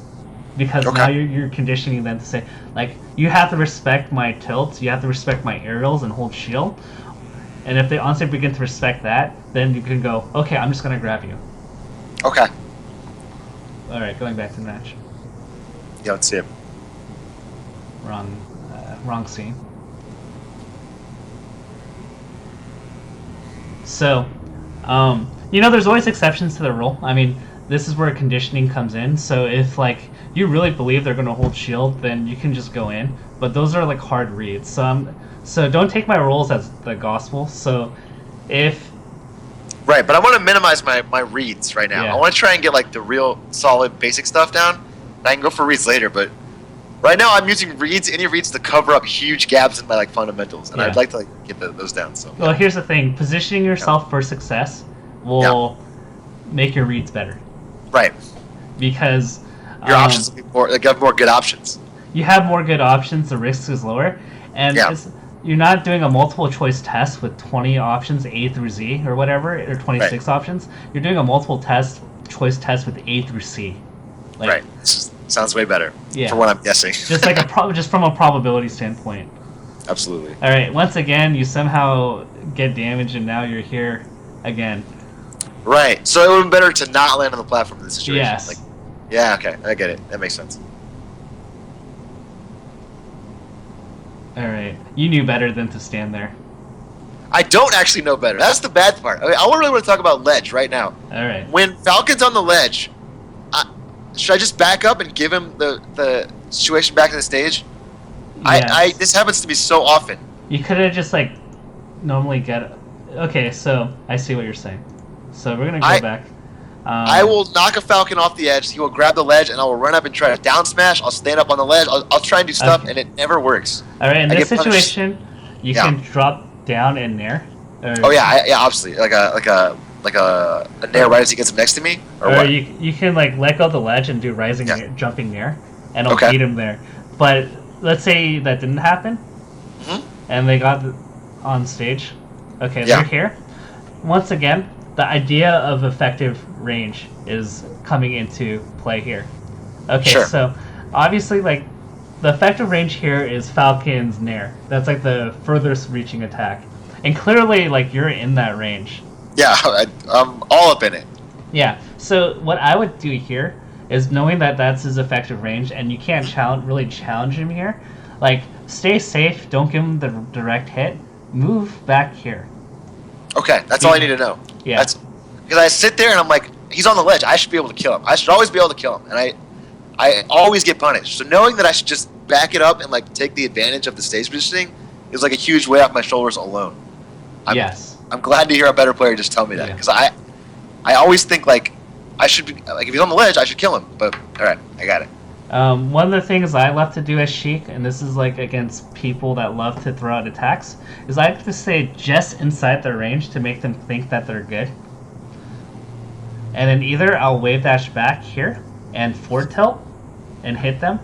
Speaker 1: Because
Speaker 2: Okay.
Speaker 1: now you're conditioning them to say, like, you have to respect my tilts, you have to respect my aerials and hold shield. And if they honestly begin to respect that, then you can go, okay, I'm just going to grab you.
Speaker 2: Okay.
Speaker 1: Alright, going back to the match.
Speaker 2: Yeah, let's see it.
Speaker 1: Wrong scene. So, there's always exceptions to the rule. I mean, this is where conditioning comes in. So if like you really believe they're going to hold shield, then you can just go in. But those are like hard reads. So don't take my rules as the gospel. So if
Speaker 2: Right, but I want to minimize my reads right now.
Speaker 1: Yeah.
Speaker 2: I want to try and get like the real solid basic stuff down. And I can go for reads later, but right now I'm using any reads to cover up huge gaps in my like fundamentals, and
Speaker 1: Yeah.
Speaker 2: I'd like to get those down. So
Speaker 1: well, here's the thing: positioning yourself for success will make your reads better
Speaker 2: right,
Speaker 1: because
Speaker 2: your options will be more. Like, you have more good options.
Speaker 1: you have more good options. The risk is lower, and
Speaker 2: Yeah.
Speaker 1: you're not doing a multiple choice test with 20 options A through Z or whatever, or 26 options. You're doing a multiple choice test with A through C. Like,
Speaker 2: Right, sounds way better.
Speaker 1: Yeah.
Speaker 2: For what I'm guessing.
Speaker 1: Just like just from a probability standpoint.
Speaker 2: Absolutely.
Speaker 1: All right. Once again, you somehow get damaged, and now you're here again.
Speaker 2: Right. So it would have been better to not land on the platform in this situation.
Speaker 1: Yes.
Speaker 2: Like, yeah. Okay. I get it. That makes sense.
Speaker 1: All right. You knew better than to stand there.
Speaker 2: I don't actually know better. That's the bad part. I mean, I really want to talk about ledge right now.
Speaker 1: All right.
Speaker 2: When Falcon's on the ledge, should I just back up and give him the situation back in the stage?
Speaker 1: Yes.
Speaker 2: This happens to me so often.
Speaker 1: You could have just like normally get. Okay, so I see what you're saying. So we're gonna go back.
Speaker 2: I will knock a Falcon off the edge. He will grab the ledge, and I will run up and try to down smash. I'll stand up on the ledge. I'll try and do stuff,
Speaker 1: Okay.
Speaker 2: and it never works.
Speaker 1: All right. In
Speaker 2: I
Speaker 1: this
Speaker 2: get punished.
Speaker 1: situation, you
Speaker 2: Yeah.
Speaker 1: can drop down and nair.
Speaker 2: Oh yeah, obviously, like a nair right as he gets up next to me, or
Speaker 1: Or
Speaker 2: what?
Speaker 1: you can like let go of the ledge and do rising
Speaker 2: Yeah.
Speaker 1: nair, jumping nair, and it'll
Speaker 2: Okay.
Speaker 1: beat him there. But let's say that didn't happen,
Speaker 2: Mhm.
Speaker 1: and they got on stage. Okay,
Speaker 2: Yeah.
Speaker 1: they're here. Once again, the idea of effective range is coming into play here. Okay,
Speaker 2: Sure.
Speaker 1: so obviously, like the effective range here is Falcon's Nair. That's like the furthest reaching attack, and clearly, like you're in that range.
Speaker 2: Yeah, I'm all up in it.
Speaker 1: Yeah. So what I would do here is knowing that that's his effective range, and you can't really challenge him here. Like, stay safe. Don't give him the direct hit. Move back here.
Speaker 2: Okay, that's all I need to know.
Speaker 1: Yeah.
Speaker 2: That's because I sit there and I'm like, he's on the ledge. I should be able to kill him. I should always be able to kill him, and I always get punished. So knowing that I should just back it up and like take the advantage of the stage positioning is like a huge weight off my shoulders alone.
Speaker 1: Yes.
Speaker 2: I'm glad to hear a better player just tell me that, because I always think like I should be like, if he's on the ledge, I should kill him. But all right, I got it.
Speaker 1: One of the things I love to do as Sheik, and this is like against people that love to throw out attacks, is I like to stay just inside their range to make them think that they're good. And then either I'll wave dash back here and forward tilt and hit them,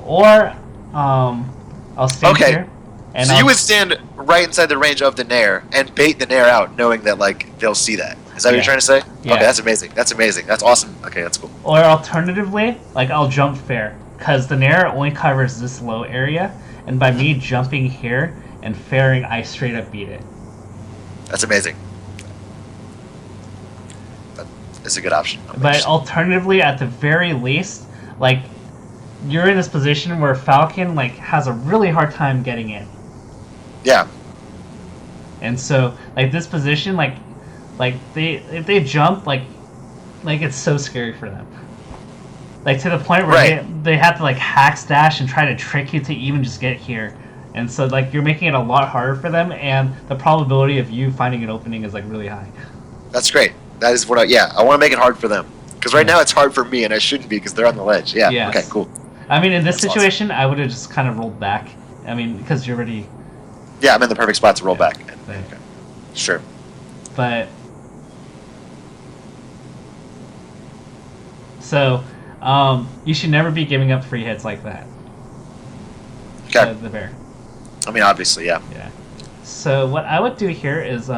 Speaker 1: or I'll stand here. And
Speaker 2: so you would stand right inside the range of the Nair and bait the Nair out, knowing that like they'll see that. Is that what you're trying to say?
Speaker 1: Yeah.
Speaker 2: Okay, that's amazing. That's amazing. That's awesome. Okay, that's cool.
Speaker 1: Or alternatively, like I'll jump fair, because the Nair only covers this low area, and by me jumping here and fairing, I straight up beat it.
Speaker 2: That's amazing. It's a good option.
Speaker 1: But alternatively, at the very least, like you're in this position where Falcon like has a really hard time getting in.
Speaker 2: Yeah.
Speaker 1: And so like this position, like if they jump, like it's so scary for them. Like to the point where they have to like hack stash and try to trick you to even just get here. And so like you're making it a lot harder for them, and the probability of you finding an opening is like really high.
Speaker 2: That's great. That is what I want to make it hard for them. Because right now it's hard for me, and I shouldn't be because they're on the ledge. Yeah. Yes. Okay, cool.
Speaker 1: I mean, in this situation, awesome. I would have just kind of rolled back. I mean, because you're already...
Speaker 2: Yeah, I'm in the perfect spot to roll back. Okay. Sure.
Speaker 1: But... So, you should never be giving up free hits like that.
Speaker 2: Okay.
Speaker 1: The bear.
Speaker 2: I mean, obviously, yeah.
Speaker 1: Yeah. So what I would do here is,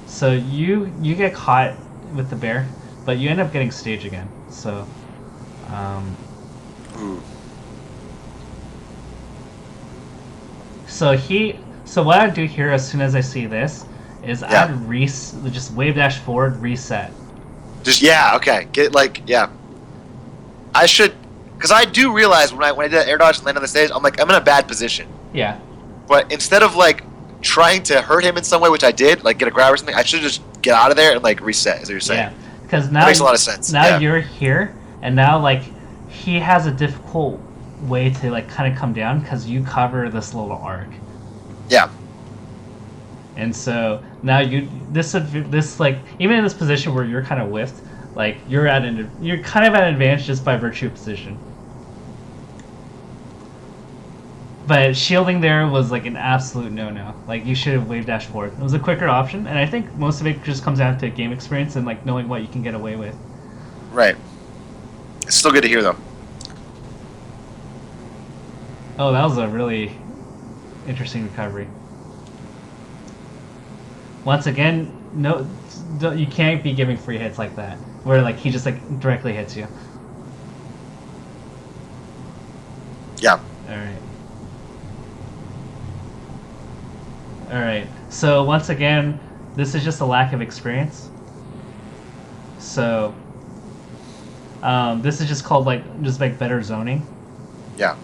Speaker 1: so you get caught with the bear, but you end up getting stage again. So, So what I'd do here as soon as I see this is I'd just wave dash forward, reset.
Speaker 2: Just okay. I should, because I do realize when I did air dodge and land on the stage, I'm like, I'm in a bad position.
Speaker 1: Yeah.
Speaker 2: But instead of like trying to hurt him in some way, which I did, like get a grab or something, I should just get out of there and like reset. Is what you're saying?
Speaker 1: Yeah. Because now
Speaker 2: that makes a lot of sense.
Speaker 1: Now you're here, and now like he has a difficult way to like kind of come down because you cover this little arc.
Speaker 2: Yeah.
Speaker 1: And so now this like even in this position where you're kind of whiffed, like you're kind of at an advantage just by virtue of position. But shielding there was like an absolute no-no. Like you should have wave dash forward. It was a quicker option, and I think most of it just comes down to game experience and like knowing what you can get away with.
Speaker 2: Right. It's still good to hear though.
Speaker 1: Oh, that was a really interesting recovery. Once again, no, you can't be giving free hits like that, where like he just like directly hits you.
Speaker 2: Yeah.
Speaker 1: All right. So once again, this is just a lack of experience. So this is just called like better zoning.
Speaker 2: Yeah.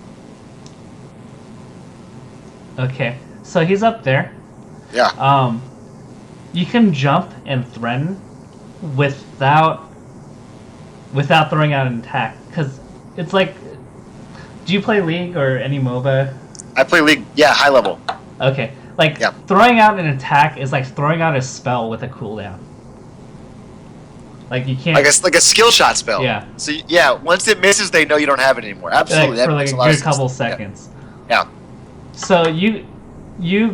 Speaker 1: Okay. So he's up there.
Speaker 2: Yeah.
Speaker 1: You can jump and threaten without throwing out an attack, because it's like, do you play League or any MOBA?
Speaker 2: I play League. Yeah, high level.
Speaker 1: Okay. Like, throwing out an attack is like throwing out a spell with a cooldown. Like, you can't...
Speaker 2: Like a skill shot spell.
Speaker 1: Yeah.
Speaker 2: So, yeah, once it misses, they know you don't have it anymore. Absolutely.
Speaker 1: Like, for like a good couple seconds.
Speaker 2: Yeah.
Speaker 1: So, you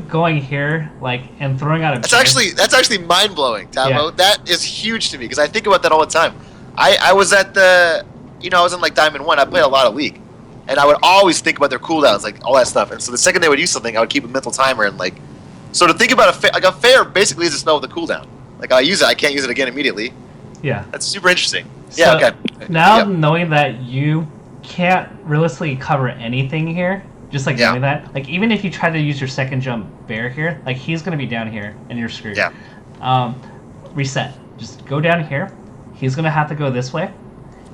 Speaker 1: going here, like, and throwing out a...
Speaker 2: That's actually mind-blowing, Tafo.
Speaker 1: Yeah.
Speaker 2: That is huge to me, because I think about that all the time. I was at the... I was in, like, Diamond 1. I played a lot of League. And I would always think about their cooldowns, like all that stuff. And so the second they would use something, I would keep a mental timer and like. So to think about a fair basically is a spell with a cooldown. Like I use it, I can't use it again immediately.
Speaker 1: Yeah.
Speaker 2: That's super interesting. Yeah. Okay.
Speaker 1: Now knowing that you can't realistically cover anything here. Just like knowing that, like even if you try to use your second jump bear here, like he's gonna be down here and you're screwed.
Speaker 2: Yeah.
Speaker 1: Reset. Just go down here. He's gonna have to go this way.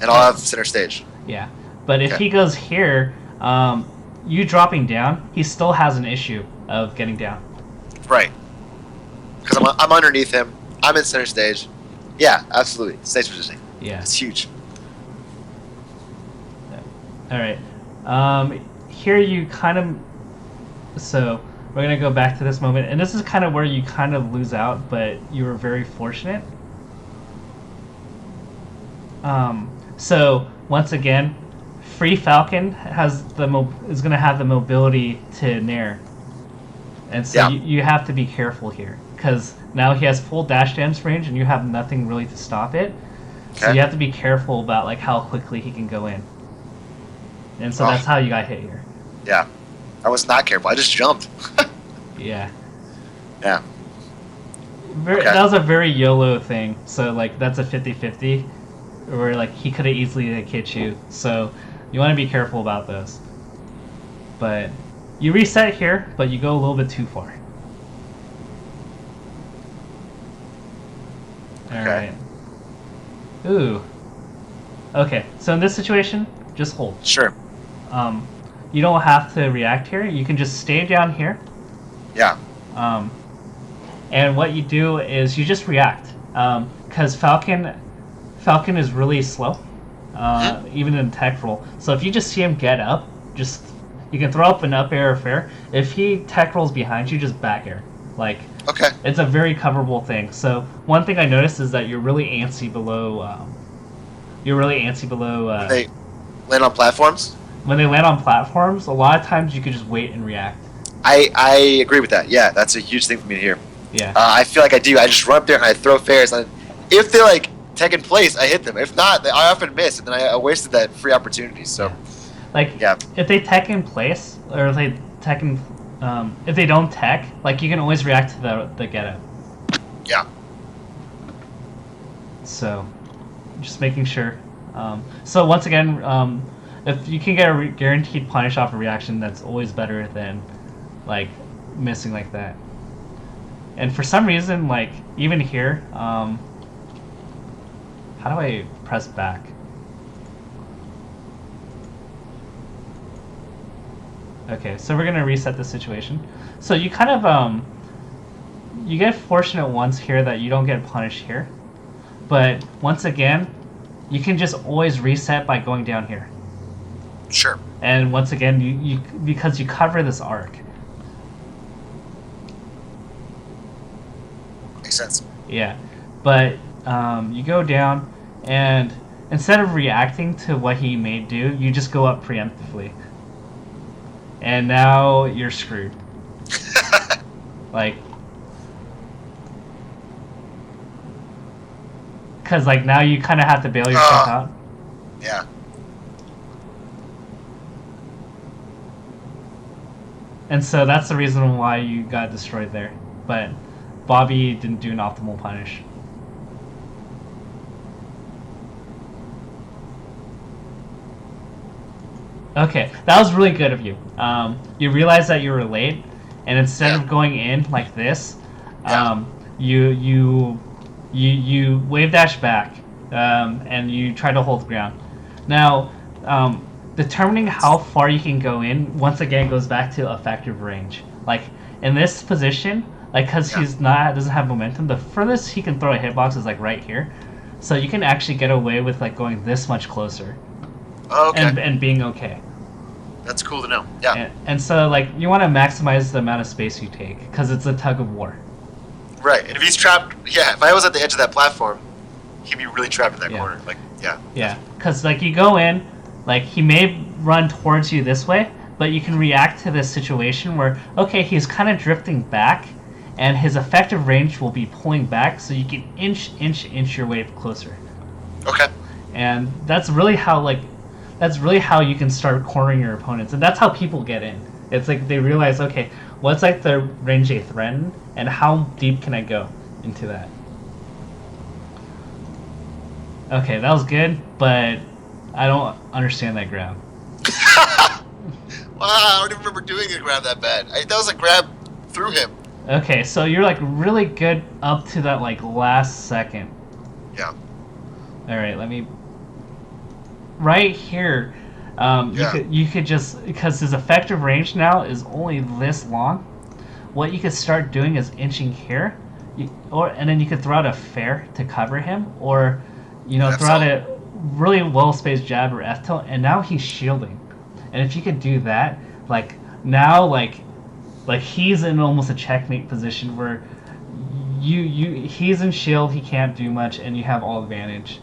Speaker 2: And I'll have center stage.
Speaker 1: Yeah, but if he goes here, you dropping down, he still has an issue of getting down.
Speaker 2: Right. Because I'm underneath him. I'm in center stage. Yeah, absolutely. Stage positioning.
Speaker 1: Yeah.
Speaker 2: It's huge.
Speaker 1: All right. Here you kind of. So we're gonna go back to this moment, and this is kind of where you kind of lose out, but you were very fortunate. So once again, free Falcon has is gonna have the mobility to nair, and so you have to be careful here because now he has full dash dance range, and you have nothing really to stop it. Okay. So you have to be careful about like how quickly he can go in. And so that's how you got hit here.
Speaker 2: Yeah. I was not careful. I just jumped.
Speaker 1: Yeah.
Speaker 2: Yeah.
Speaker 1: That was a very YOLO thing. So, like, that's a 50-50. Where, like, he could have easily like, hit you. So, you want to be careful about those. But, you reset here, but you go a little bit too far. Alright. Ooh. Okay, so in this situation, just hold.
Speaker 2: Sure.
Speaker 1: You don't have to react here. You can just stay down here.
Speaker 2: Yeah.
Speaker 1: And what you do is you just react. Because Falcon is really slow, even in tech roll. So if you just see him get up, you can throw up an up air or fair. If he tech rolls behind you, just back air. Like, it's a very coverable thing. So one thing I noticed is that you're really antsy below.
Speaker 2: They land on platforms?
Speaker 1: When they land on platforms, a lot of times you could just wait and react.
Speaker 2: I agree with that. Yeah, that's a huge thing for me to hear.
Speaker 1: Yeah.
Speaker 2: I feel like I do. I just run up there and I throw fairs. And if they like tech in place, I hit them. If not, I often miss, and then I wasted that free opportunity. So,
Speaker 1: if they tech in place, or if they tech in, if they don't tech, like you can always react to the get up.
Speaker 2: Yeah.
Speaker 1: So, just making sure. So once again, if you can get a guaranteed punish off a reaction, that's always better than like missing like that. And for some reason, like even here, how do I press back? Okay, so we're gonna reset the situation. So you kind of you get fortunate once here that you don't get punished here, but once again, you can just always reset by going down here.
Speaker 2: Sure.
Speaker 1: And once again, you because you cover this arc.
Speaker 2: Makes sense.
Speaker 1: Yeah, but you go down, and instead of reacting to what he may do, you just go up preemptively. And now you're screwed. Like, because like now you kind of have to bail yourself out.
Speaker 2: Yeah.
Speaker 1: And so that's the reason why you got destroyed there. But Bobby didn't do an optimal punish. Okay, that was really good of you. You realized that you were late, and instead of going in like this, you wave dash back, and you try to hold ground. Now, determining how far you can go in once again goes back to effective range. Like in this position, like because doesn't have momentum, the furthest he can throw a hitbox is like right here. So you can actually get away with like going this much closer. And being okay.
Speaker 2: That's cool to know. Yeah.
Speaker 1: And so like you want to maximize the amount of space you take because it's a tug of war.
Speaker 2: Right. And if he's trapped, if I was at the edge of that platform, he'd be really trapped in that corner. Like,
Speaker 1: Yeah. Because like you go in, like he may run towards you this way, but you can react to this situation where he's kind of drifting back, and his effective range will be pulling back, so you can inch your way closer.
Speaker 2: Okay.
Speaker 1: And that's really how you can start cornering your opponents, and that's how people get in. It's like they realize, what's like the range they threaten, and how deep can I go into that? Okay, that was good, but I don't understand that grab.
Speaker 2: Wow, I don't even remember doing a grab that bad. That was a grab through him.
Speaker 1: Okay, so you're like really good up to that like last second.
Speaker 2: Yeah.
Speaker 1: All right, let me. Right here, you could just, because his effective range now is only this long. What you could start doing is inching here, and then you could throw out a fair to cover him, or throw out a really well spaced jab or F tilt, and now he's shielding. And if you could do that, like now, like he's in almost a checkmate position where he's in shield, he can't do much, and you have all advantage.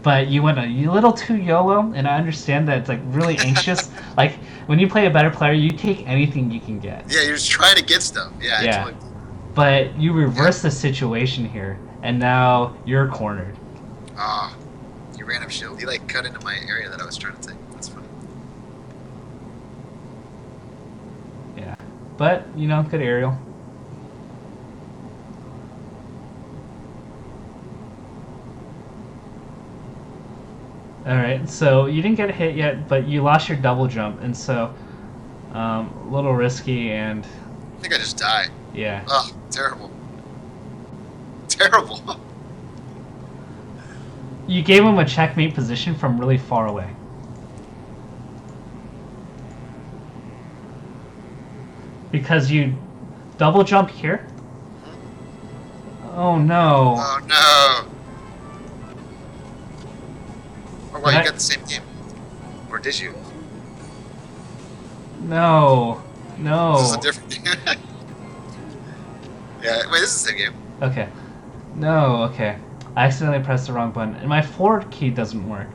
Speaker 1: But you went a little too YOLO, and I understand that it's like really anxious. Like when you play a better player, you take anything you can get.
Speaker 2: Yeah, you're just trying to get stuff. Yeah.
Speaker 1: Yeah. But you reverse the situation here, and now you're cornered.
Speaker 2: Ah, you ran up shield. He like cut into my area that I was trying to take. That's funny.
Speaker 1: Yeah, but good aerial. Alright, so you didn't get a hit yet, but you lost your double jump, and so a little risky, and
Speaker 2: I think I just died.
Speaker 1: yeah.
Speaker 2: Oh, terrible. Terrible.
Speaker 1: You gave him a checkmate position from really far away. Because you double jump here. Oh no.
Speaker 2: Oh no. Oh wow, you got the same game. Or did you?
Speaker 1: No. No.
Speaker 2: This is a different game. Yeah, wait, this is the same game.
Speaker 1: Okay. No, okay. I accidentally pressed the wrong button, and my forward key doesn't work.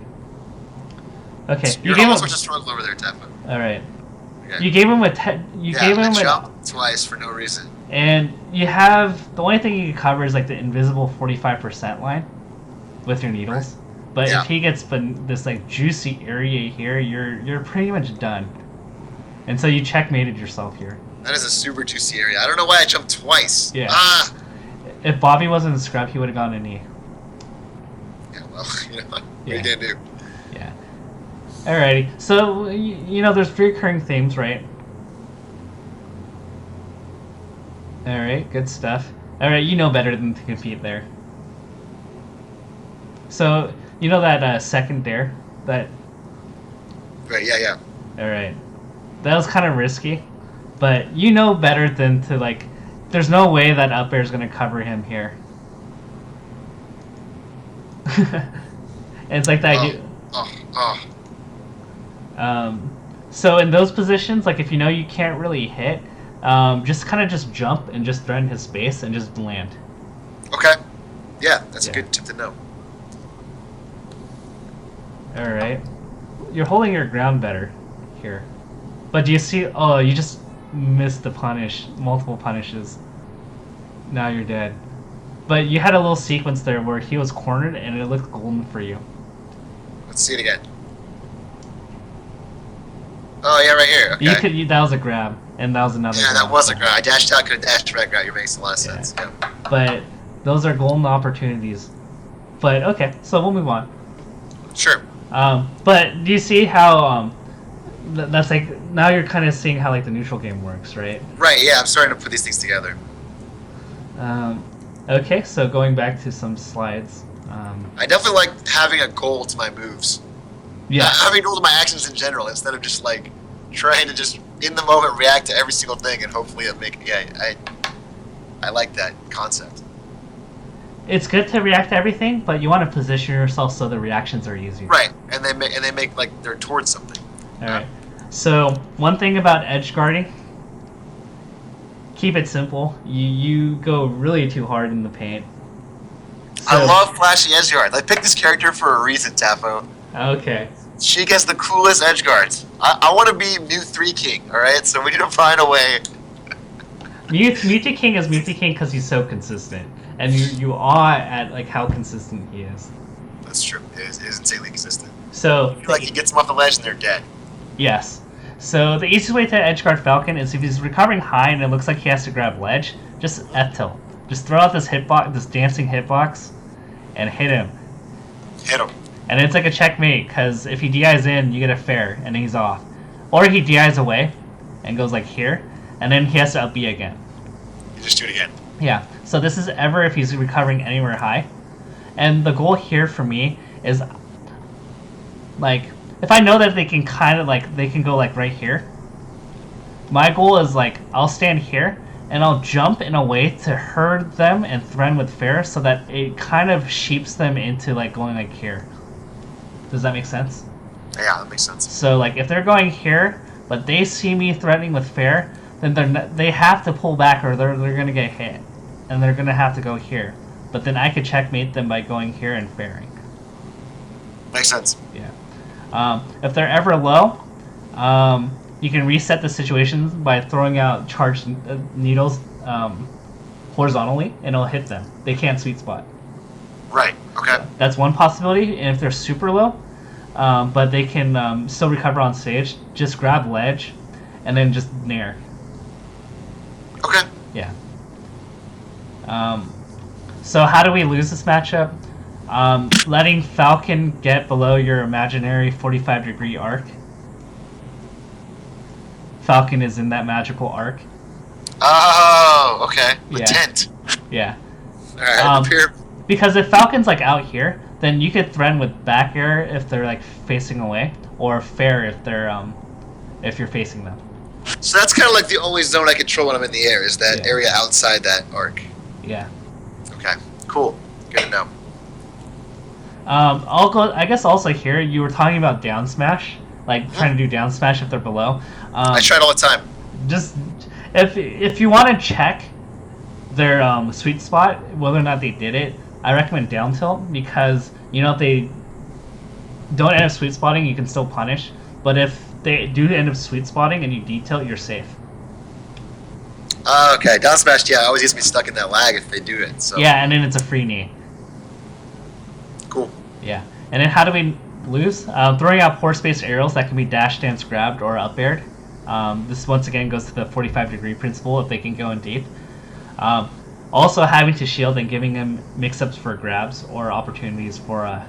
Speaker 1: Okay,
Speaker 2: You're almost such a struggle over there, Tafo.
Speaker 1: All right.
Speaker 2: Okay.
Speaker 1: You gave him a gave him
Speaker 2: jump twice for no reason.
Speaker 1: And you have the only thing you can cover is like the invisible 45% line with your needles. Right. But if he gets this like juicy area here, you're pretty much done. And so you checkmated yourself here.
Speaker 2: That is a super juicy area. I don't know why I jumped twice.
Speaker 1: Yeah.
Speaker 2: Ah.
Speaker 1: If Bobby wasn't in scrub, he would have gotten a knee.
Speaker 2: Yeah, well, what are you gonna do?
Speaker 1: Yeah. Alrighty. So there's recurring themes, right? Alright, good stuff. Alright, you know better than to compete there. So, that second dare? That...
Speaker 2: Right, yeah.
Speaker 1: Alright. That was kind of risky, but you know better than to, like... There's no way that up air is going to cover him here. And it's like that... So in those positions, like if you can't really hit... just jump and just threaten his space and just land.
Speaker 2: Okay. Yeah, that's a good tip to know.
Speaker 1: Alright. You're holding your ground better here. But do you see... Oh, you just missed the punish. Multiple punishes. Now you're dead. But you had a little sequence there where he was cornered and it looked golden for you.
Speaker 2: Let's see it again. Oh, yeah, right here. Okay.
Speaker 1: That was a grab. And that was another.
Speaker 2: Yeah,
Speaker 1: grab.
Speaker 2: That was a grab. I dashed out, could have dashed right grab. You're making a lot of sense. Yeah.
Speaker 1: But those are golden opportunities. But okay, so we'll move on.
Speaker 2: Sure.
Speaker 1: But do you see how that's like now you're kind of seeing how like the neutral game works, right?
Speaker 2: Right. Yeah, I'm starting to put these things together.
Speaker 1: Okay, so going back to some slides.
Speaker 2: I definitely like having a goal to my moves.
Speaker 1: Yeah.
Speaker 2: Having a goal to my actions in general instead of just like trying to just in the moment react to every single thing and hopefully it'll make. Yeah, I like that concept.
Speaker 1: It's good to react to everything, but you want to position yourself so the reactions are easier.
Speaker 2: Right, and they make like they're towards something.
Speaker 1: All right. So one thing about edge guarding, keep it simple. You go really too hard in the paint. So,
Speaker 2: I love flashy edge guards. I picked this character for a reason, Tafo.
Speaker 1: Okay.
Speaker 2: Sheik has the coolest edge guards. I want to be Mew 3 King, alright? So we need to find a way.
Speaker 1: Mewtwo King is Mewtwo King because he's so consistent. And you awe at like how consistent he is.
Speaker 2: That's true. It is insanely consistent.
Speaker 1: So
Speaker 2: I feel like he gets them off the ledge and they're dead.
Speaker 1: Yes. So the easiest way to edgeguard Falcon is if he's recovering high and it looks like he has to grab ledge, just F-tilt. Just throw out this hitbox, this dancing hitbox, and hit him.
Speaker 2: Hit him.
Speaker 1: And it's like a checkmate, because if he DIs in, you get a fair, and he's off. Or he DIs away, and goes like here, and then he has to up B again.
Speaker 2: You just do it again.
Speaker 1: Yeah, so this is ever if he's recovering anywhere high. And the goal here for me is, like, if I know that they can kind of, like, they can go, like, right here, my goal is, like, I'll stand here, and I'll jump in a way to herd them and threaten with fair so that it kind of sheeps them into, like, going, like, here. Does that make sense?
Speaker 2: Yeah, that makes sense.
Speaker 1: So, like, if they're going here, but they see me threatening with fair, then they have to pull back or they're going to get hit. And they're going to have to go here. But then I could checkmate them by going here and fairing.
Speaker 2: Makes sense.
Speaker 1: Yeah. If they're ever low, you can reset the situation by throwing out charged needles horizontally, and it'll hit them. They can't sweet spot.
Speaker 2: Right. Okay.
Speaker 1: That's one possibility. And if they're super low, but they can still recover on stage, just grab ledge, and then just nair.
Speaker 2: Okay.
Speaker 1: Yeah. So how do we lose this matchup? Letting Falcon get below your imaginary 45-degree arc. Falcon is in that magical arc.
Speaker 2: Oh, okay. With
Speaker 1: Yeah.
Speaker 2: tent.
Speaker 1: Yeah.
Speaker 2: All right. Up here.
Speaker 1: Because if Falcon's like out here, then you could threaten with back air if they're like facing away, or fair if they're if you're facing them.
Speaker 2: So that's kind of like the only zone I control when I'm in the air is that
Speaker 1: Yeah.
Speaker 2: area outside that arc.
Speaker 1: Yeah.
Speaker 2: Okay. Cool. Good to know.
Speaker 1: I'll go. I guess also here you were talking about down smash, like trying to do down smash if they're below.
Speaker 2: I try it all the time.
Speaker 1: Just if you want to check their sweet spot, whether or not they did it, I recommend down tilt because you know if they don't end up sweet spotting, you can still punish. But if they do end up sweet spotting and you detilt, you're safe.
Speaker 2: Okay. Down smash. Yeah, always gets me stuck in that lag if they do it. So.
Speaker 1: Yeah, and then it's a free knee.
Speaker 2: Cool.
Speaker 1: Yeah, and then how do we lose? Throwing out poor spaced aerials that can be dash, dance, grabbed, or up aired. This once again goes to the 45-degree principle if they can go in deep. Also having to shield and giving them mix-ups for grabs or opportunities for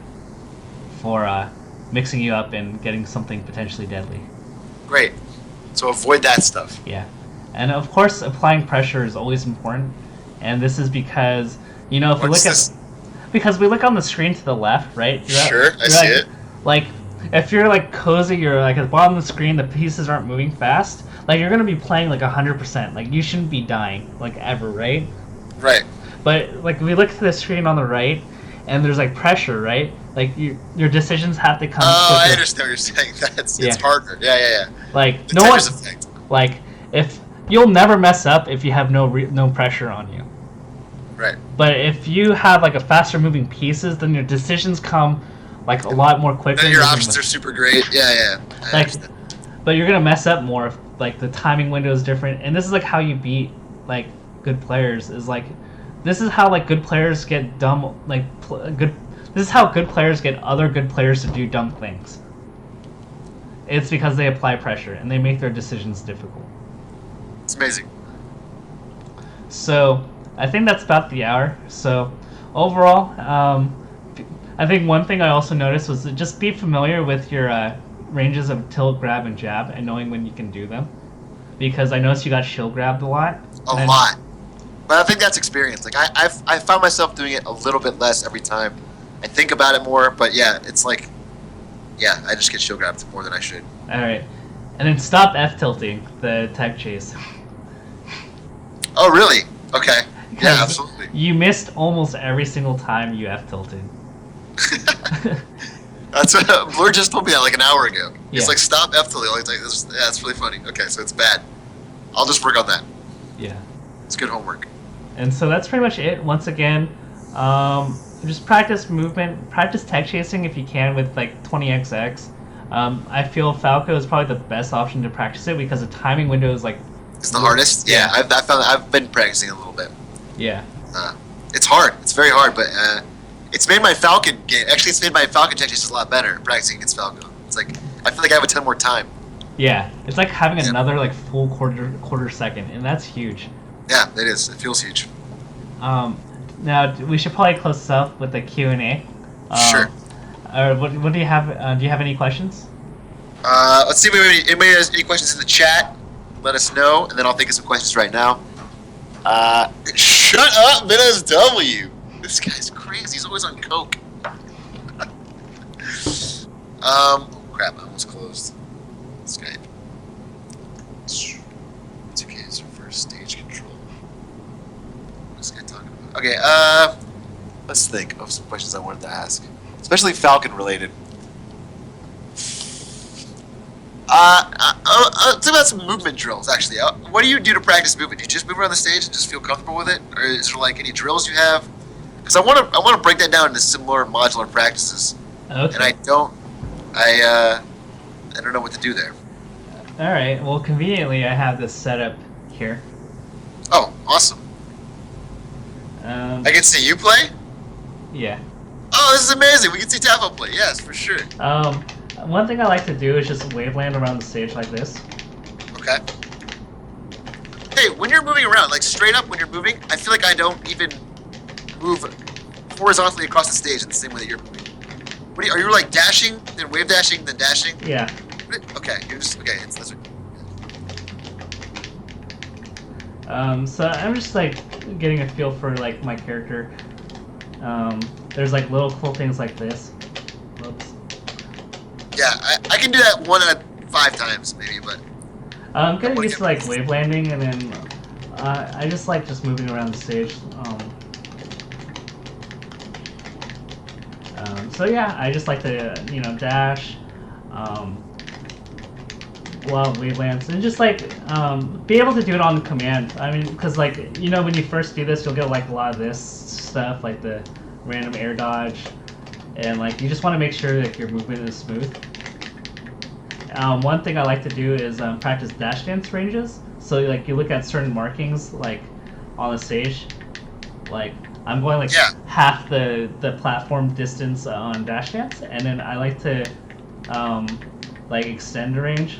Speaker 1: mixing you up and getting something potentially deadly.
Speaker 2: Great. So avoid that stuff.
Speaker 1: Yeah, and of course applying pressure is always important, and this is because you know if we
Speaker 2: What's
Speaker 1: look
Speaker 2: this?
Speaker 1: at because we look on the screen to the left, right?
Speaker 2: Sure, I see it.
Speaker 1: Like, if you're like cozy, you're like at the bottom of the screen, the pieces aren't moving fast. Like you're gonna be playing like 100%. Like you shouldn't be dying like ever, right?
Speaker 2: Right.
Speaker 1: But like we look to the screen on the right, and there's like pressure, right? Like your decisions have to come.
Speaker 2: Oh,
Speaker 1: quicker.
Speaker 2: I understand what you're saying. It's
Speaker 1: Yeah.
Speaker 2: harder. Yeah.
Speaker 1: Like
Speaker 2: The
Speaker 1: no one,
Speaker 2: Tetris effect.
Speaker 1: like if you'll never mess up if you have no pressure on you.
Speaker 2: Right.
Speaker 1: But if you have like a faster moving pieces, then your decisions come like a lot more quickly.
Speaker 2: Then your options are super great. Yeah. I
Speaker 1: like,
Speaker 2: understand.
Speaker 1: but you're gonna mess up more if like the timing window is different. And this is like how you beat like good players. Is like this is how like good players get dumb like good. This is how good players get other good players to do dumb things. It's because they apply pressure and they make their decisions difficult.
Speaker 2: It's amazing.
Speaker 1: So I think that's about the hour. So overall, I think one thing I also noticed was to just be familiar with your ranges of tilt, grab, and jab, and knowing when you can do them. Because I noticed you got shield grabbed a lot.
Speaker 2: A lot. But I think that's experience. Like I found myself doing it a little bit less every time. I think about it more, but yeah, it's like, yeah, I just get shield grabbed more than I should.
Speaker 1: All right, and then stop F tilting the tech chase.
Speaker 2: Oh, really? Okay. Yeah,
Speaker 1: Because
Speaker 2: absolutely.
Speaker 1: You missed almost every single time you F tilted.
Speaker 2: That's what Blur just told me that like an hour ago. He's
Speaker 1: Yeah.
Speaker 2: like, stop F tilting. Like, that's really funny. Okay, so it's bad. I'll just work on that.
Speaker 1: Yeah.
Speaker 2: It's good homework.
Speaker 1: And so that's pretty much it. Once again, just practice movement, practice tech chasing if you can with like 20xx. I feel Falco is probably the best option to practice it because the timing window is like.
Speaker 2: It's the hardest. Yeah, I've been practicing a little bit.
Speaker 1: Yeah.
Speaker 2: It's hard. It's very hard, but it's made my Falcon game. Actually, it's made my Falcon tech chase a lot better practicing against Falco. It's like I feel like I have a ton more time.
Speaker 1: Yeah, it's like having another like full quarter second, and that's huge.
Speaker 2: Yeah, it is. It feels huge.
Speaker 1: Now we should probably close this up with a Q&A.
Speaker 2: Sure.
Speaker 1: What do you have? Do you have any questions?
Speaker 2: Let's see if anybody has any questions in the chat. Let us know, and then I'll think of some questions right now. Shut up, MSW. This guy's crazy. He's always on coke. Oh crap! I almost closed Skype. 2K's reverse stage control. What's this guy talking about? Okay. Let's think of some questions I wanted to ask, especially Falcon related. Let's talk about some movement drills, actually. What do you do to practice movement? Do you just move around the stage and just feel comfortable with it? Or is there, like, any drills you have? Because I want to break that down into similar modular practices.
Speaker 1: Okay.
Speaker 2: And I don't know what to do there.
Speaker 1: All right. Well, conveniently, I have this setup here.
Speaker 2: Oh, awesome. I can see you play?
Speaker 1: Yeah.
Speaker 2: Oh, this is amazing. We can see Tafo play. Yes, for sure.
Speaker 1: One thing I like to do is just waveland around the stage like this.
Speaker 2: Okay. Hey, when you're moving around, like straight up when you're moving, I feel like I don't even move horizontally across the stage in the same way that you're moving. Are you like dashing, then wave dashing, then dashing?
Speaker 1: Yeah.
Speaker 2: Okay, you're just, okay, that's what...
Speaker 1: So I'm just like getting a feel for like my character. There's like little cool things like this. Whoops.
Speaker 2: Yeah, I can do that 1 out of 5 times, maybe, but...
Speaker 1: I'm getting used to like wave landing, and then I just like just moving around the stage. So yeah, I just like to dash, while wavelands, and just like be able to do it on command. I mean, because like when you first do this, you'll get like a lot of this stuff, like the random air dodge, and like you just want to make sure that your movement is smooth. One thing I like to do is practice dash dance ranges. So like you look at certain markings like on the stage, like I'm going like half the platform distance on dash dance, and then I like to like extend the range.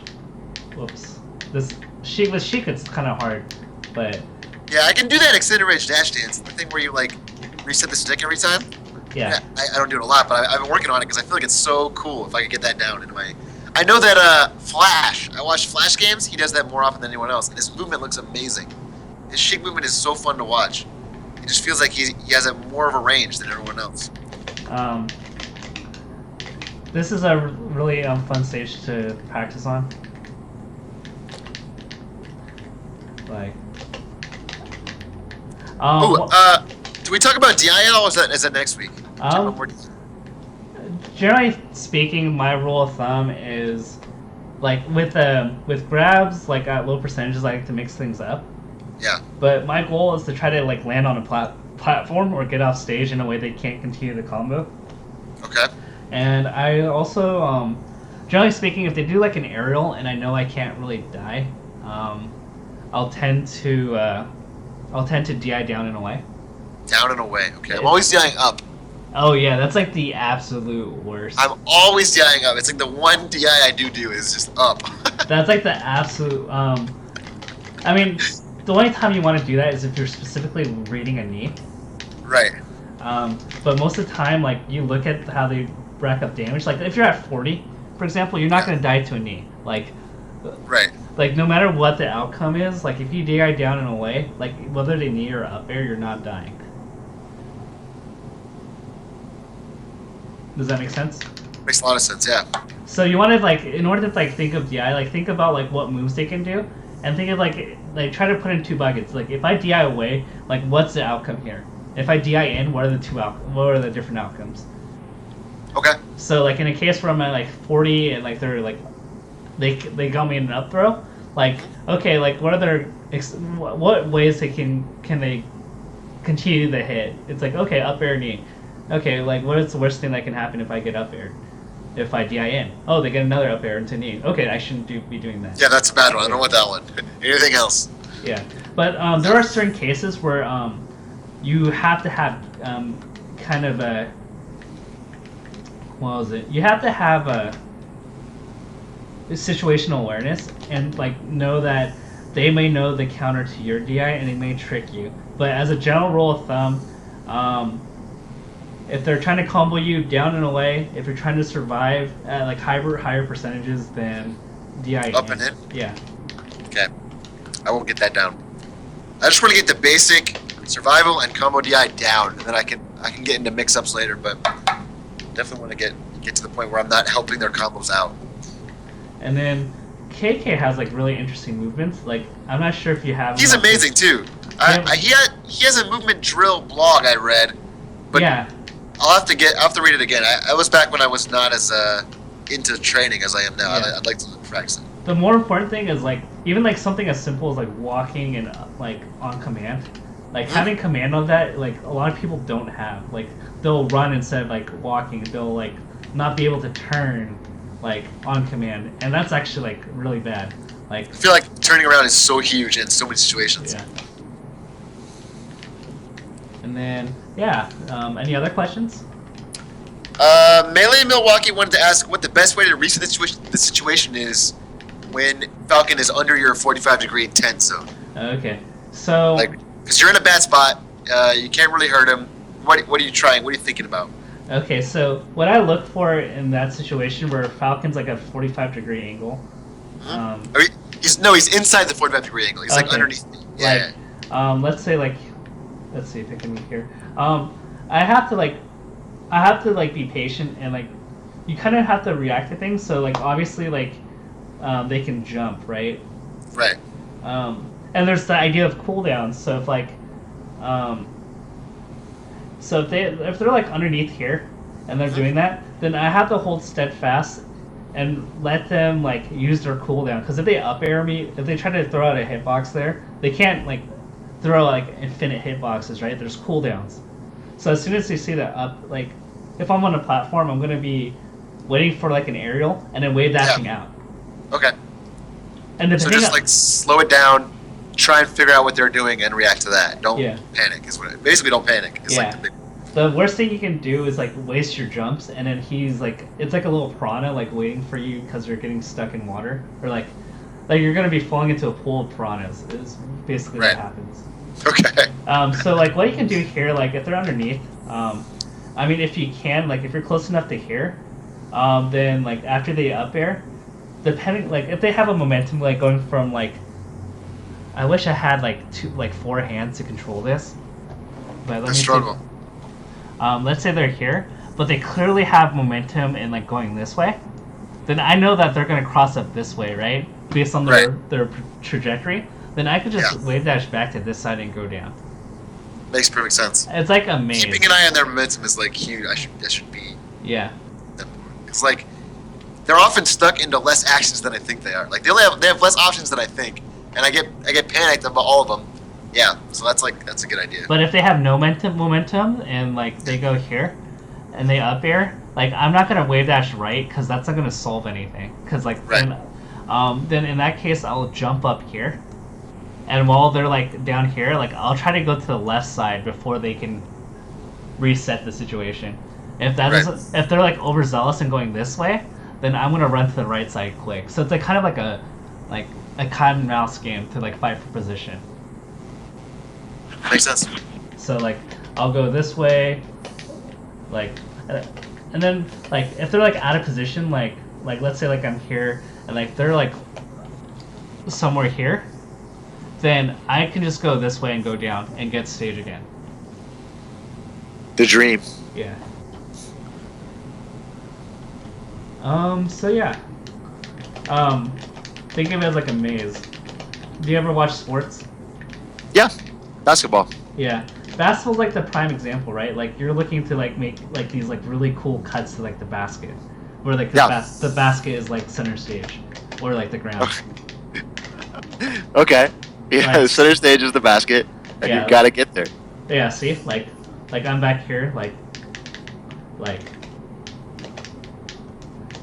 Speaker 1: Whoops. With Sheik it's kind of hard, but
Speaker 2: yeah, I can do that extended range dash dance. The thing where you like reset the stick every time.
Speaker 1: Yeah.
Speaker 2: I don't do it a lot, but I've been working on it because I feel like it's so cool if I could get that down into my... I know that Flash, I watch Flash games, he does that more often than anyone else, and his movement looks amazing. His Sheik movement is so fun to watch. It just feels like he has more of a range than everyone else.
Speaker 1: This is a really fun stage to practice on. Like...
Speaker 2: do we talk about DI at all, or is that next week?
Speaker 1: Generally speaking, my rule of thumb is like with grabs, like at low percentages, I like to mix things up.
Speaker 2: Yeah.
Speaker 1: But my goal is to try to like land on a platform or get off stage in a way they can't continue the combo.
Speaker 2: Okay.
Speaker 1: And I also, generally speaking, if they do like an aerial and I know I can't really die, I'll tend to DI down and away.
Speaker 2: Down and away. Okay. I'm always DIing up.
Speaker 1: Oh yeah, that's like the absolute worst.
Speaker 2: I'm always DIing up. It's like the one DI I do is just up.
Speaker 1: That's like the absolute. I mean, the only time you want to do that is if you're specifically reading a knee.
Speaker 2: Right.
Speaker 1: But most of the time, like you look at how they rack up damage. Like if you're at 40, for example, you're not going to die to a knee. Like.
Speaker 2: Right.
Speaker 1: Like no matter what the outcome is, like if you DI down and away, like whether they knee or up air, you're not dying. Does that make sense?
Speaker 2: Makes a lot of sense, yeah.
Speaker 1: So you want to like, in order to like think of DI, like think about like what moves they can do, and think of like try to put in 2 buckets. Like if I DI away, like what's the outcome here? If I DI in, what are the different outcomes?
Speaker 2: Okay.
Speaker 1: So like in a case where I'm at like 40 and like they're like they got me in an up throw, like okay, like what ways can they continue the hit? It's like okay, up air knee. Okay, like what is the worst thing that can happen if I get up air? If I DI in? Oh, they get another up air into knee. Okay, I shouldn't be doing that.
Speaker 2: Yeah, that's a bad one. I don't want that one. Anything else?
Speaker 1: Yeah, but there are certain cases where you have to have kind of a... What was it? You have to have a situational awareness and like know that they may know the counter to your DI and they may trick you. But as a general rule of thumb, if they're trying to combo you down and away, if you're trying to survive at like higher percentages than DI.
Speaker 2: Up and in?
Speaker 1: Yeah.
Speaker 2: Okay. I will get that down. I just want to get the basic survival and combo DI down, and then I can get into mix-ups later, but definitely want to get to the point where I'm not helping their combos out.
Speaker 1: And then KK has like really interesting movements. Like I'm not sure if you have.
Speaker 2: He's amazing too. He has a movement drill blog I read, but
Speaker 1: yeah.
Speaker 2: I'll have to read it again. I was back when I was not as into training as I am now.
Speaker 1: Yeah.
Speaker 2: I'd like to practice it.
Speaker 1: The more important thing is like even like something as simple as like walking and like on command. Like having command on that, like a lot of people don't have. Like they'll run instead of like walking. They'll like not be able to turn like on command, and that's actually like really bad. Like
Speaker 2: I feel like turning around is so huge in so many situations.
Speaker 1: Yeah. And then yeah, any other questions?
Speaker 2: Melee Milwaukee wanted to ask what the best way to reset the situation is when Falcon is under your 45-degree intent zone.
Speaker 1: Okay, so
Speaker 2: like, because you're in a bad spot, you can't really hurt him. What are you trying? What are you thinking about?
Speaker 1: Okay, so what I look for in that situation where Falcon's like a 45-degree angle.
Speaker 2: He's inside the 45-degree angle. He's like underneath me. Yeah.
Speaker 1: Like, let's see if I can move here. I have to be patient and like you kind of have to react to things. So like obviously like they can jump, right?
Speaker 2: Right.
Speaker 1: And there's the idea of cooldowns. So if like so if they're like underneath here and they're doing that, then I have to hold steadfast and let them like use their cooldown. Because if they up air me, if they try to throw out a hitbox there, they can't like throw like infinite hitboxes, right? There's cooldowns. So as soon as they see that up, like if I'm on a platform, I'm gonna be waiting for like an aerial and then wave dashing out.
Speaker 2: Okay.
Speaker 1: And
Speaker 2: so just like slow it down, try and figure out what they're doing and react to that. Don't panic. Basically don't panic. It's like the big.
Speaker 1: The worst thing you can do is like waste your jumps, and then he's like, it's like a little piranha like waiting for you because you're getting stuck in water, or like you're gonna be falling into a pool of piranhas. Is basically what happens.
Speaker 2: Okay.
Speaker 1: So like what you can do here, like if they're underneath, I mean if you can, like if you're close enough to here, then like after they up air, depending like if they have a momentum like going from like, I wish I had like 4 hands to control this, but let me
Speaker 2: struggle.
Speaker 1: Let's say they're here, but they clearly have momentum in like going this way. Then I know that they're gonna cross up this way, right? Based on their trajectory. Then I could just wave dash back to this side and go down.
Speaker 2: Makes perfect sense.
Speaker 1: It's like a maze.
Speaker 2: Keeping an eye on their momentum is like huge. I should be.
Speaker 1: Yeah.
Speaker 2: It's like they're often stuck into less actions than I think they are. Like they have less options than I think, and I get panicked about all of them. Yeah, so that's a good idea.
Speaker 1: But if they have no momentum and like they go here, and they up air, like I'm not gonna wave dash right because that's not gonna solve anything. Because like then in that case I'll jump up here, and while they're like down here, like I'll try to go to the left side before they can reset the situation. If that is, if they're like overzealous and going this way, then I'm gonna run to the right side quick. So it's like kind of like a cat and mouse game to like fight for position.
Speaker 2: Makes sense.
Speaker 1: So like I'll go this way, like, and then like if they're like out of position, like let's say like I'm here and like they're like somewhere here, then I can just go this way and go down and get stage again.
Speaker 2: The dream.
Speaker 1: Yeah. So yeah. Think of it as like a maze. Do you ever watch sports?
Speaker 2: Yeah. Basketball.
Speaker 1: Yeah. Basketball's like the prime example, right? Like you're looking to like make like these like really cool cuts to like the basket. Where like the basket is like center stage. Or like the ground.
Speaker 2: Okay. Yeah, the center stage is the basket and you've gotta get there.
Speaker 1: Yeah, see? Like I'm back here, like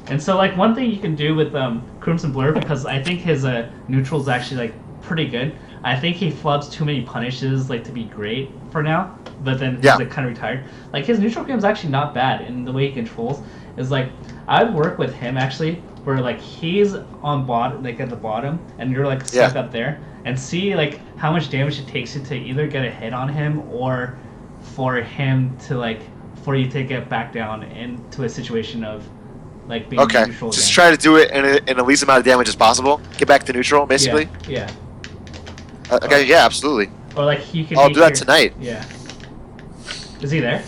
Speaker 1: and so like one thing you can do with Crimson Blur, because I think his neutral is actually like pretty good. I think he flubs too many punishes like to be great for now, but then he's like kind of retired. Like his neutral game is actually not bad, and the way he controls is like I'd work with him actually, where like he's on bottom, like at the bottom, and you're like stuck up there, and see like how much damage it takes you to either get a hit on him or for him to like for you to get back down into a situation of like being
Speaker 2: Okay.
Speaker 1: neutral.
Speaker 2: Just
Speaker 1: again.
Speaker 2: try to do it in the least amount of damage as possible. Get back to neutral, basically.
Speaker 1: Yeah.
Speaker 2: Okay. Yeah. Absolutely.
Speaker 1: Or like you can.
Speaker 2: I'll
Speaker 1: make
Speaker 2: do that
Speaker 1: your-
Speaker 2: tonight.
Speaker 1: Yeah. Is he there?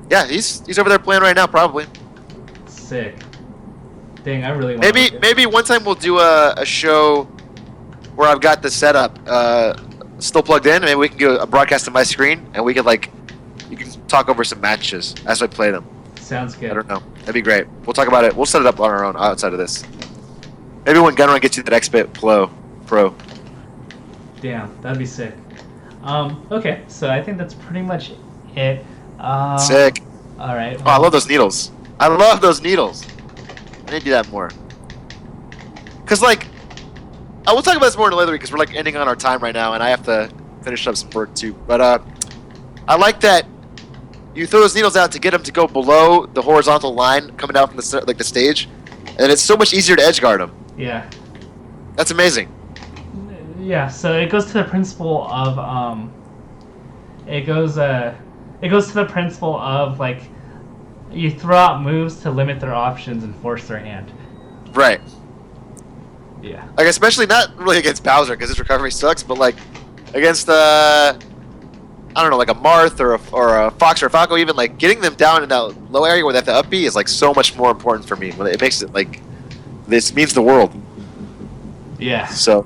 Speaker 2: Yeah. He's over there playing right now, probably.
Speaker 1: Sick. Dang, I really want.
Speaker 2: Maybe one time we'll do a show where I've got the setup still plugged in, and maybe we can do a broadcast on my screen, and we could you can talk over some matches as I play them.
Speaker 1: Sounds good.
Speaker 2: I don't know. That'd be great. We'll talk about it. We'll set it up on our own outside of this. Maybe when Gunrun gets you that XBit Pro.
Speaker 1: Damn, that'd be sick. Okay, so I think that's pretty much it.
Speaker 2: Sick.
Speaker 1: All right.
Speaker 2: Oh, I love those needles. I love those needles. I need to do that more. Cause I will talk about this more later because we're ending on our time right now, and I have to finish up some work too. But I like that you throw those needles out to get them to go below the horizontal line coming down from the stage, and it's so much easier to edge guard them.
Speaker 1: Yeah.
Speaker 2: That's amazing.
Speaker 1: Yeah. So it goes to the principle of it goes to the principle of you throw out moves to limit their options and force their hand.
Speaker 2: Right.
Speaker 1: Yeah.
Speaker 2: Especially not really against Bowser because his recovery sucks, but against I don't know, a Marth or a Fox or a Falco, even getting them down in that low area where they have to up B is so much more important for me. It makes it this means the world.
Speaker 1: Yeah.
Speaker 2: So,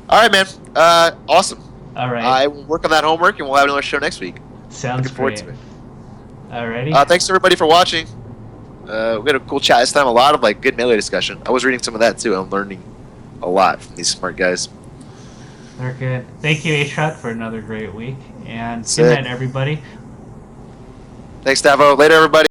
Speaker 2: all right, man. Awesome.
Speaker 1: All right.
Speaker 2: I will work on that homework, and we'll have another show next week.
Speaker 1: Sounds
Speaker 2: Looking forward
Speaker 1: great.
Speaker 2: to it.
Speaker 1: Alrighty.
Speaker 2: Thanks everybody for watching. We had a cool chat this time. A lot of good melee discussion. I was reading some of that too. I'm learning a lot from these smart guys.
Speaker 1: They're good. Thank you, Atrioc, for another great week. And
Speaker 2: Sick.
Speaker 1: good night, everybody.
Speaker 2: Thanks, Tafo. Later, everybody.